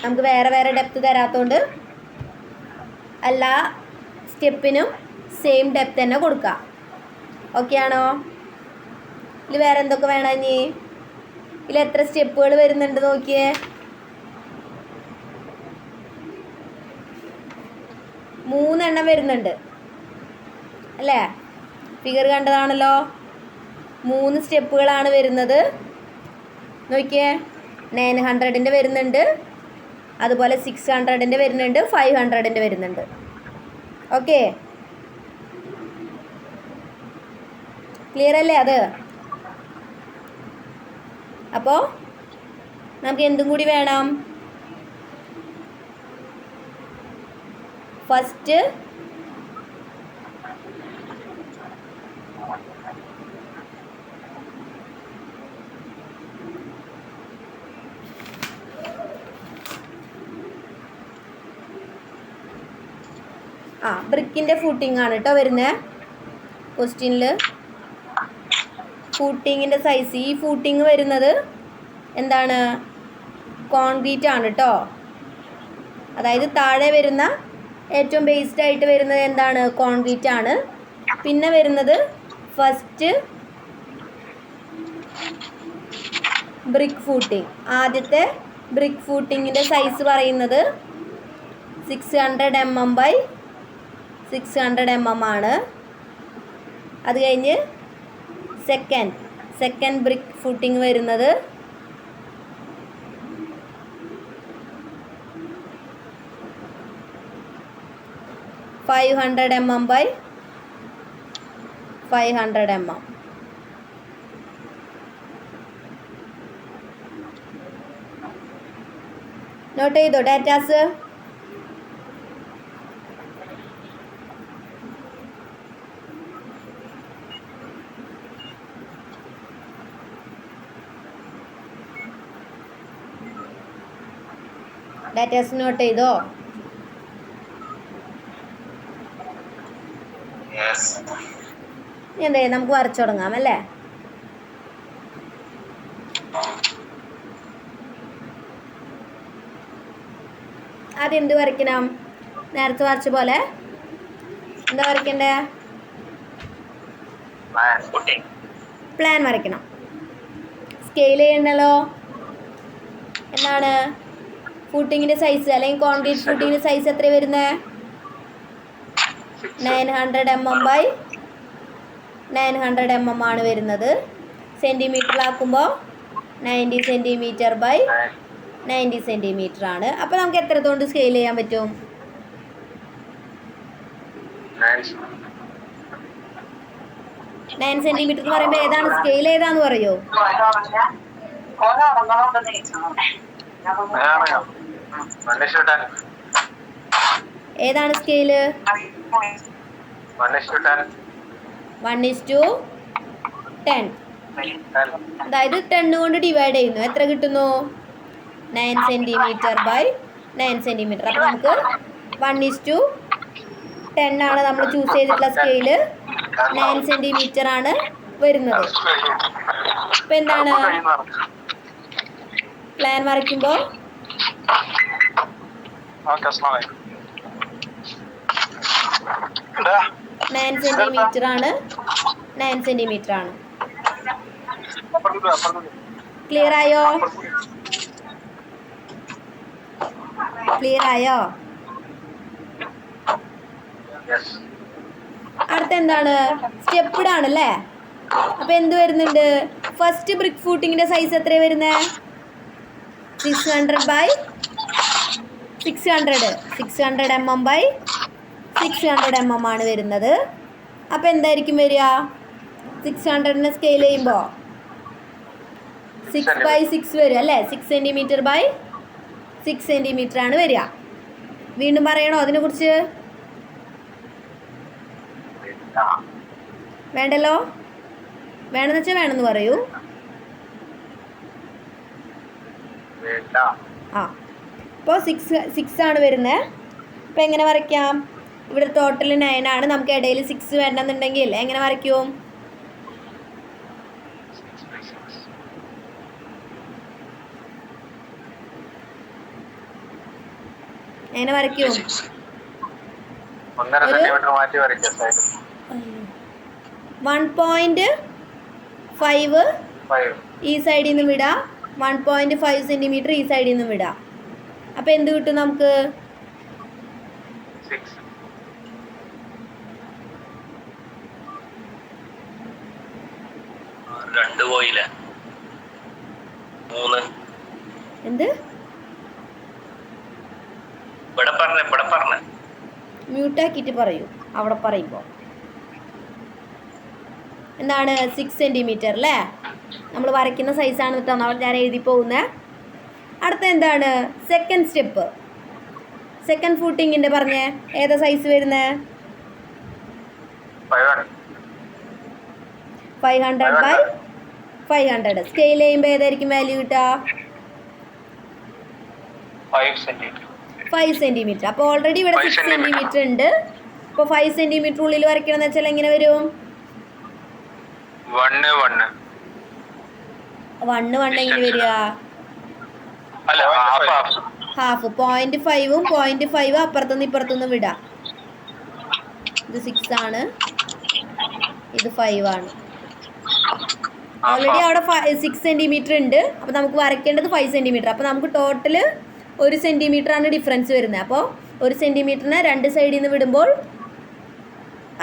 നമുക്ക് വേറെ വേറെ ഡെപ്ത് തരാത്തതുകൊണ്ട് എല്ലാ സ്റ്റെപ്പിനും സെയിം ഡെപ്ത് തന്നെ കൊടുക്കാം. ഓക്കെ ആണോ? ഇതിൽ വേറെ എന്തൊക്കെ വേണം? ഇനി ഇതിൽ എത്ര സ്റ്റെപ്പുകൾ വരുന്നുണ്ട് നോക്കിയേ. 3 എണ്ണം വരുന്നുണ്ട് അല്ലേ? ഫിഗർ കണ്ടതാണല്ലോ. 3 സ്റ്റെപ്പുകളാണ് വരുന്നത്. നോക്കിയേ, 900ൻ്റെ വരുന്നുണ്ട്, അതുപോലെ 600ൻ്റെ വരുന്നുണ്ട്, 500ൻ്റെ വരുന്നുണ്ട്. ഓക്കെ, ക്ലിയർ അല്ലേ അത്? അപ്പോൾ നമുക്ക് എന്തും കൂടി വേണം. ഫസ്റ്റ് ബ്രിക്കിൻ്റെ ഫൂട്ടിംഗ് ആണ് കേട്ടോ വരുന്നത് ക്വസ്റ്റ്യനിൽ. ഫൂട്ടിങ്ങിൻ്റെ സൈസ്, ഈ ഫൂട്ടിങ് വരുന്നത് എന്താണ്? കോൺക്രീറ്റ് ആണ് കേട്ടോ. അതായത് താഴെ വരുന്ന ഏറ്റവും ബേസ്ഡ് ആയിട്ട് വരുന്നത് എന്താണ്? കോൺക്രീറ്റ് ആണ്. പിന്നെ വരുന്നത് ഫസ്റ്റ് ബ്രിക്ക് ഫൂട്ടിങ്. ആദ്യത്തെ ബ്രിക്ക് ഫൂട്ടിങ്ങിൻ്റെ സൈസ് പറയുന്നത് 600 mm by 600 mm ആണ്. അത് കഴിഞ്ഞ് സെക്കൻഡ് ബ്രിക്ക് ഫൂട്ടിങ് വരുന്നത് 500 mm by 500 mm. നോട്ട് ചെയ്തോ ഡാറ്റാസ്? ഡാറ്റാസ് നോട്ട് ചെയ്തോ? എന്തേ, നമുക്ക് വരച്ചു തുടങ്ങാം അല്ലേ? ആദ്യം എന്ത് വരയ്ക്കണം? നേരത്തെ വരച്ച പോലെ എന്താ വരയ്ക്കണ്ടേ? പ്ലാൻ വരയ്ക്കണം. സ്കെയിൽ ചെയ്യണ്ടല്ലോ. എന്താണ്? ഫൂട്ടിങ്ങിൻ്റെ സൈസ് അല്ലെങ്കിൽ കോൺക്രീറ്റ് ഫൂട്ടിങ്ങിൻ്റെ സൈസ് എത്ര വരുന്നത്? 900 mm ബൈ 900 mm ആണ് വരുന്നത്. സെൻറ്റിമീറ്ററിലാക്കുമ്പോൾ 90 cm ബൈ 90 cm ആണ്. അപ്പോൾ നമുക്ക് എത്രത്തോണ്ട് സ്കെയിൽ ചെയ്യാൻ പറ്റും? 9 cm എന്ന് പറയുമ്പോൾ ഏതാണ് സ്കെയിൽ ഏതാന്ന് പറയോ? ഏതാണ് സ്കെയില്? 1:10. അതായത് 10 കൊണ്ട് ഡിവൈഡ് ചെയ്യുന്നു. എത്ര കിട്ടുന്നു? 9 cm ബൈ 9 cm. അപ്പോൾ നമുക്ക് 1:10 ആണ് നമ്മൾ ചൂസ് ചെയ്തിട്ടുള്ള സ്കെയില്. 9 cm ആണ് വരുന്നത്. അപ്പോൾ എന്താണ് പ്ലാൻ വരയ്ക്കുമ്പോൾ 9 cm ആണ്. 9 cm ആണ്. ക്ലിയർ ആയോ? ക്ലിയർ ആയോ? അടുത്ത എന്താണ്? സ്റ്റെപ്പ്ഡ് ആണല്ലേ. അപ്പോൾ എന്ത് വരുന്നുണ്ട്? ഫസ്റ്റ് ബ്രിക്ക് ഫൂട്ടിങ്ങിൻ്റെ സൈസ് എത്രയാണ് വരുന്നത്? 600 ബൈ 600 mm ബൈ 600 mm ആണ് വരുന്നത്. അപ്പോൾ എന്തായിരിക്കും വരിക? 600നെ സ്കെയിൽ ചെയ്യുമ്പോൾ 6/6 വരും അല്ലേ? 6 cm ബൈ 6 cm ആണ് വരിക. വീണ്ടും പറയണോ അതിനെക്കുറിച്ച്? വേണ്ടല്ലോ. വേണമെന്ന് വെച്ചാൽ വേണമെന്ന് പറയൂ. ആ, അപ്പോൾ 6 ആണ് വരുന്നത്. അപ്പോൾ എങ്ങനെ വരയ്ക്കാം? ഇവിടെ ടോട്ടൽ 9 ആണ്. നമുക്ക് ഇടയിൽ 6 വേണ്ടെന്നുണ്ടെങ്കിൽ എങ്ങനെ വരയ്ക്കും? എങ്ങനെ വരയ്ക്കും? 1.5 ഈ സൈഡിൽ നിന്ന് വിടാം. 1.5 cm ഈ സൈഡിൽ നിന്ന് വിടാം. അപ്പോൾ എന്ത് കിട്ടും നമുക്ക്? 3 എന്ത്? മ്യൂട്ടാക്കിയിട്ട് പറയൂ അവിടെ പറയുമ്പോൾ. എന്താണ്? 6 cm അല്ലേ? നമ്മൾ വരയ്ക്കുന്ന സൈസാണ് കേട്ടോ ഞാൻ എഴുതി പോകുന്നത്. അടുത്ത എന്താണ്? Second step. സെക്കൻഡ് ഫൂട്ടിങ്ങിൻ്റെ പറഞ്ഞേ ഏതാ സൈസ് വരുന്നത്? 500 ബൈ 500. സ്കെയിൽ ചെയ്യുമ്പോൾ ഏതായിരിക്കും വാല്യൂ കിട്ടുക? 5 cm. അപ്പോൾ ഓൾറെഡി ഇവിടെ 6 cm ഉണ്ട്. അപ്പോൾ 5 cm ഉള്ളിൽ വരയ്ക്കണമെന്ന് വെച്ചാൽ എങ്ങനെ വരും? 1 എങ്ങനെ വരിക? ഹാഫ്. 0.5ഉം 0.5 അപ്പുറത്തുനിന്ന് ഇപ്പുറത്തുനിന്ന് വിടാം. ഇത് 6 ആണ്, ഇത് 5 ആണ്. ഓൾറെഡി അവിടെ 6 cm ഉണ്ട്. അപ്പോൾ നമുക്ക് വരയ്ക്കേണ്ടത് 5 cm. അപ്പോൾ നമുക്ക് ടോട്ടൽ 1 cm ആണ് ഡിഫറൻസ് വരുന്നത്. അപ്പോൾ 1 cm-നെ 2 സൈഡിൽ നിന്ന് വിടുമ്പോൾ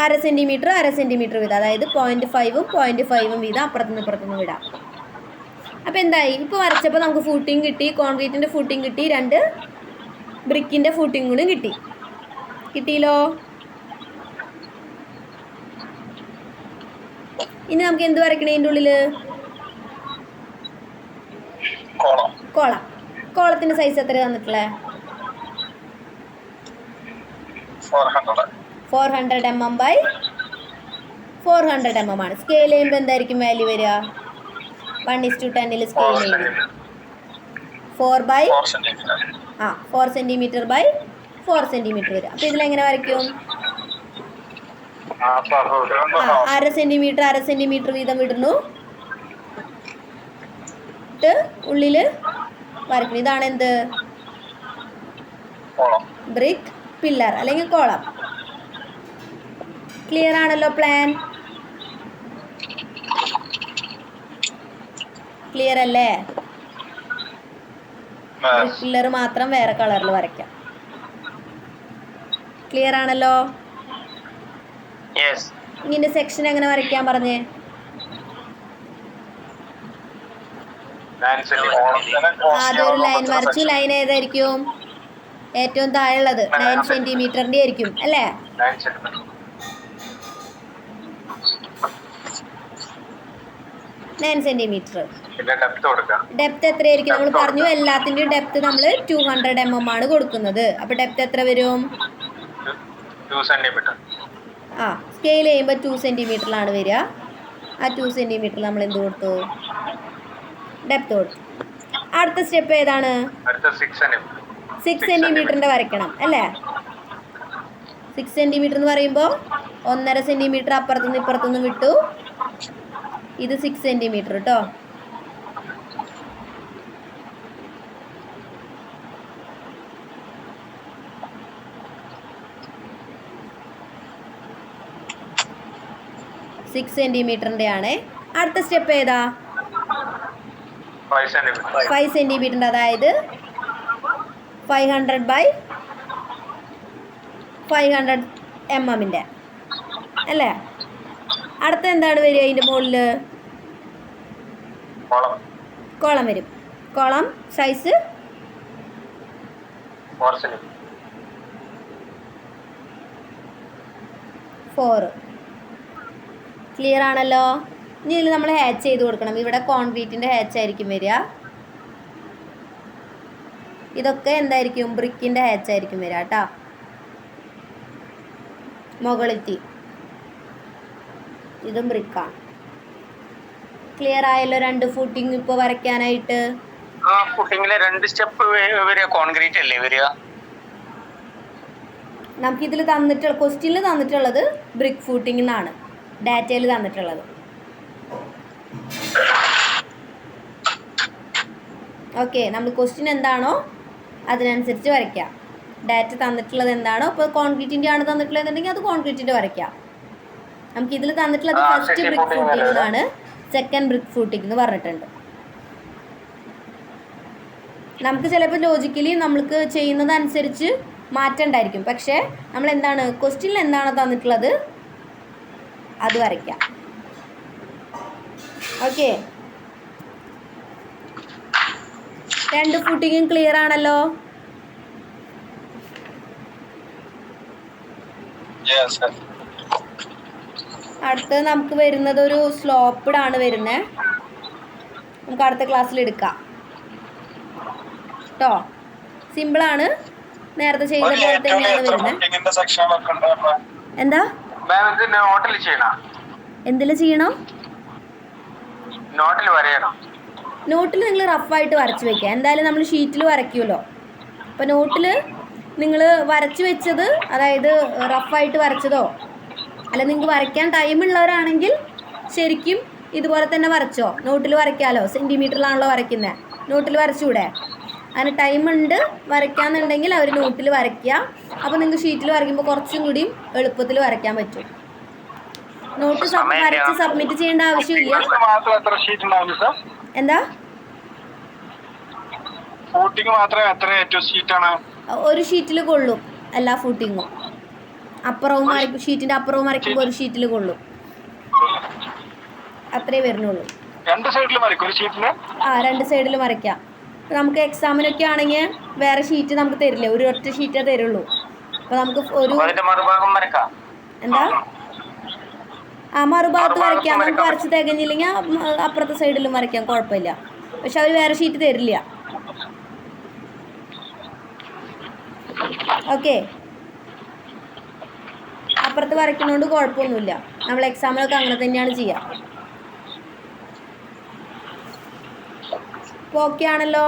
1/2 cm വീതം, അതായത് 0.5ഉം 0.5ഉം വീതം അപ്പുറത്തുനിന്ന് ഇപ്പുറത്തുനിന്ന് വിടാം. അപ്പോൾ എന്തായി? ഇപ്പോൾ വരച്ചപ്പോൾ നമുക്ക് ഫൂട്ടിങ് കിട്ടി, കോൺക്രീറ്റിൻ്റെ ഫൂട്ടിങ് കിട്ടി, 2 ബ്രിക്കിൻ്റെ ഫൂട്ടിങ് കൂടി കിട്ടിയല്ലോ. ഇനി നമുക്ക് എന്ത് വരയ്ക്കണേ? ഇതിൻ്റെ ഉള്ളിൽ കോളത്തിൻ്റെ സൈസ് എത്ര തന്നിട്ടുള്ളത്? 400 mm ബൈ 400 mm ആണ്. സ്കെയിൽ ചെയ്യുമ്പോൾ എന്തായിരിക്കും വാല്യൂ വരിക? 1:10 സ്കെയിൽ ചെയ്യുന്നത് 4 cm ബൈ 4 cm വരും. അപ്പോൾ ഇതിലെങ്ങനെ വരയ്ക്കും? 1/2 cm വീതം വിടുന്നു. ഉള്ളിൽ വരയ്ക്കണം. ഇതാണ് എന്ത്? ബ്രിക്ക് പില്ലർ അല്ലെങ്കിൽ കോളം. ക്ലിയർ ആണല്ലോ പ്ലാൻ? ക്ലിയർ അല്ലേ? ബ്രിക്ക് പില്ലർ മാത്രം വേറെ കളറിൽ വരയ്ക്കാം. ക്ലിയർ ആണല്ലോ? യെസ്. ഇതിന്റെ സെക്ഷൻ എങ്ങനെ വരയ്ക്കാൻ പറഞ്ഞേ? ആദ്യം ഒരു ലൈൻ വരച്ചു. ലൈൻ ഏതായിരിക്കും? ഏറ്റവും താഴെയുള്ളത് 9 സെന്റിമീറ്ററിന്റെ ആയിരിക്കും അല്ലേ? 9 സെന്റിമീറ്റർ. ഡെപ്ത് എത്രയായിരിക്കും? നമ്മൾ പറഞ്ഞു എല്ലാത്തിന്റെയും ഡെപ്ത് നമ്മൾ 200 mm ആണ് കൊടുക്കുന്നത്. അപ്പൊ ഡെപ്ത് എത്ര വരും? 2 സെന്റിമീറ്റർ. ആ, സ്കെയിൽ ചെയ്യുമ്പോൾ 2 സെന്റിമീറ്ററിലാണ് വരിക. ആ 2 സെന്റിമീറ്ററിൽ നമ്മൾ എന്ത് കൊടുത്തു? ഡെപ്ത് കൊടുത്തു. അടുത്ത സ്റ്റെപ്പ് ഏതാണ്? 6 സെന്റിമീറ്ററിന്റെ വരയ്ക്കണം അല്ലേ? 6 സെന്റിമീറ്റർ എന്ന് പറയുമ്പോൾ 1.5 സെന്റിമീറ്റർ അപ്പുറത്തുനിന്ന് ഇപ്പുറത്തുനിന്ന് വിട്ടു. ഇത് 6 സെന്റിമീറ്റർ കേട്ടോ. സിക്സ് സെന്റിമീറ്ററിന്റെ ആണ്. അടുത്ത സ്റ്റെപ്പ് ഏതാ? 5 സെന്റിമീറ്ററിന്റെ, അതായത് 500 by 500 mm അല്ലേ? അടുത്ത എന്താണ് വരിക? അതിന്റെ മുകളിൽ കോളം വരും. Column size 4. ക്ലിയർ ആണല്ലോ? ഇനി ഇതിൽ നമ്മൾ ഹാച്ച് ചെയ്ത് കൊടുക്കണം. ഇവിടെ കോൺക്രീറ്റിന്റെ ഹാച്ച് ആയിരിക്കും വരിക. ഇതൊക്കെ എന്തായിരിക്കും? ബ്രിക്കിന്റെ ഹാച്ച് ആയിരിക്കും വരിക കേട്ടോ. മുകളിലത്തെ ഇതും ബ്രിക്കാണ്. ക്ലിയർ ആയല്ലോ? 2 ഫൂട്ടിങ് ഇപ്പോൾ വരയ്ക്കാനായിട്ട്. ആ ഫൂട്ടിങ്ങിലെ 2 സ്റ്റെപ്പ് വരിക കോൺക്രീറ്റ് അല്ലേ വരിക? നമുക്കിതിൽ ക്വസ്റ്റ്യനിൽ തന്നിട്ടുള്ളത് ബ്രിക്ക് ഫൂട്ടിംഗ് എന്നാണ് ഡാറ്റയിൽ തന്നിട്ടുള്ളത്. ഓക്കെ, നമ്മൾ ക്വസ്റ്റ്യൻ എന്താണോ അതിനനുസരിച്ച് വരയ്ക്കാം. ഡാറ്റ തന്നിട്ടുള്ളത് എന്താണോ, ഇപ്പോൾ കോൺക്രീറ്റിൻ്റെ ആണ് തന്നിട്ടുള്ളതെന്നുണ്ടെങ്കിൽ അത് കോൺക്രീറ്റിൻ്റെ വരയ്ക്കാം. നമുക്ക് ഇതിൽ തന്നിട്ടുള്ളത് ഫസ്റ്റ് ബ്രിക്ക് ഫൂട്ടിംഗ് എന്നാണ്, സെക്കൻഡ് ബ്രിക്ക് ഫൂട്ടിംഗ് എന്ന് പറഞ്ഞിട്ടുണ്ട്. നമുക്ക് ചിലപ്പോൾ ലോജിക്കലി നമ്മൾക്ക് ചെയ്യുന്നതനുസരിച്ച് മാറ്റം ഉണ്ടായിരിക്കും. പക്ഷേ നമ്മൾ എന്താണ് ക്വസ്റ്റ്യനിൽ എന്താണോ തന്നിട്ടുള്ളത് അത് വരയ്ക്കാം. ഓക്കെ, 2 ഫൂട്ടിങ്ങും ക്ലിയർ ആണല്ലോ? അടുത്തത് നമുക്ക് വരുന്നത് ഒരു സ്ലോപ്പ്ഡ് ആണ് വരുന്നത്. നമുക്ക് അടുത്ത ക്ലാസ്സിൽ എടുക്കാം കേട്ടോ. സിമ്പിളാണ്, നേരത്തെ ചെയ്ത പോലെ തന്നെയാണ് വരുന്നത്. എന്താ എന്തിൽ ചെയ്യണം? നോട്ടിൽ നിങ്ങൾ റഫായിട്ട് വരച്ച് വെക്കുക. എന്തായാലും നമ്മൾ ഷീറ്റിൽ വരയ്ക്കുമല്ലോ. അപ്പോൾ നോട്ടിൽ നിങ്ങൾ വരച്ച് വെച്ചത്, അതായത് റഫായിട്ട് വരച്ചതോ, അല്ല നിങ്ങൾക്ക് വരയ്ക്കാൻ ടൈമുള്ളവരാണെങ്കിൽ ശരിക്കും ഇതുപോലെ തന്നെ വരച്ചോ. നോട്ടിൽ വരയ്ക്കാമല്ലോ, സെൻറ്റിമീറ്ററിലാണല്ലോ വരയ്ക്കുന്നത്. നോട്ടിൽ വരച്ചുകൂടെ? അതിന് ടൈമുണ്ട് വരയ്ക്കാന്നുണ്ടെങ്കിൽ അവർ നോട്ടിൽ വരയ്ക്കുക. അപ്പോൾ നിങ്ങൾക്ക് ഷീറ്റിൽ വരയ്ക്കുമ്പോൾ കുറച്ചും കൂടി എളുപ്പത്തിൽ വരയ്ക്കാൻ പറ്റും. നോട്ട് വരച്ച് സബ്മിറ്റ് ചെയ്യേണ്ട ആവശ്യമില്ല. എന്താ? ഒരു ഷീറ്റിൽ കൊള്ളും എല്ലാ ഫൂട്ടിങ്ങും. അപ്പുറവും വരയ്ക്കും, ഷീറ്റിന്റെ അപ്പുറവും വരയ്ക്കുമ്പോൾ ഒരു ഷീറ്റിൽ കൊള്ളും. അത്രേ വരുന്നുള്ളൂ. ആ, 2 സൈഡിലും വരയ്ക്കാം. നമുക്ക് എക്സാമിനൊക്കെ ആണെങ്കിൽ വേറെ ഷീറ്റ് നമുക്ക് തരില്ല, ഒരു ഒറ്റ ഷീറ്റേ തരുള്ളൂ. അപ്പോൾ നമുക്ക് ഒരു എന്താ ആ മറുഭാഗത്ത് വരയ്ക്കാം. നമുക്ക് വരച്ച് തികഞ്ഞില്ലെങ്കിൽ അപ്പുറത്തെ സൈഡിലും വരയ്ക്കാം, കുഴപ്പമില്ല. പക്ഷെ അവർ വേറെ ഷീറ്റ് തരില്ല. ഓക്കെ, അപ്പുറത്ത് വരയ്ക്കുന്നതുകൊണ്ട് കുഴപ്പമൊന്നുമില്ല. നമ്മൾ എക്സാമിനൊക്കെ അങ്ങനെ തന്നെയാണ് ചെയ്യുക. ഓക്കെ ആണല്ലോ?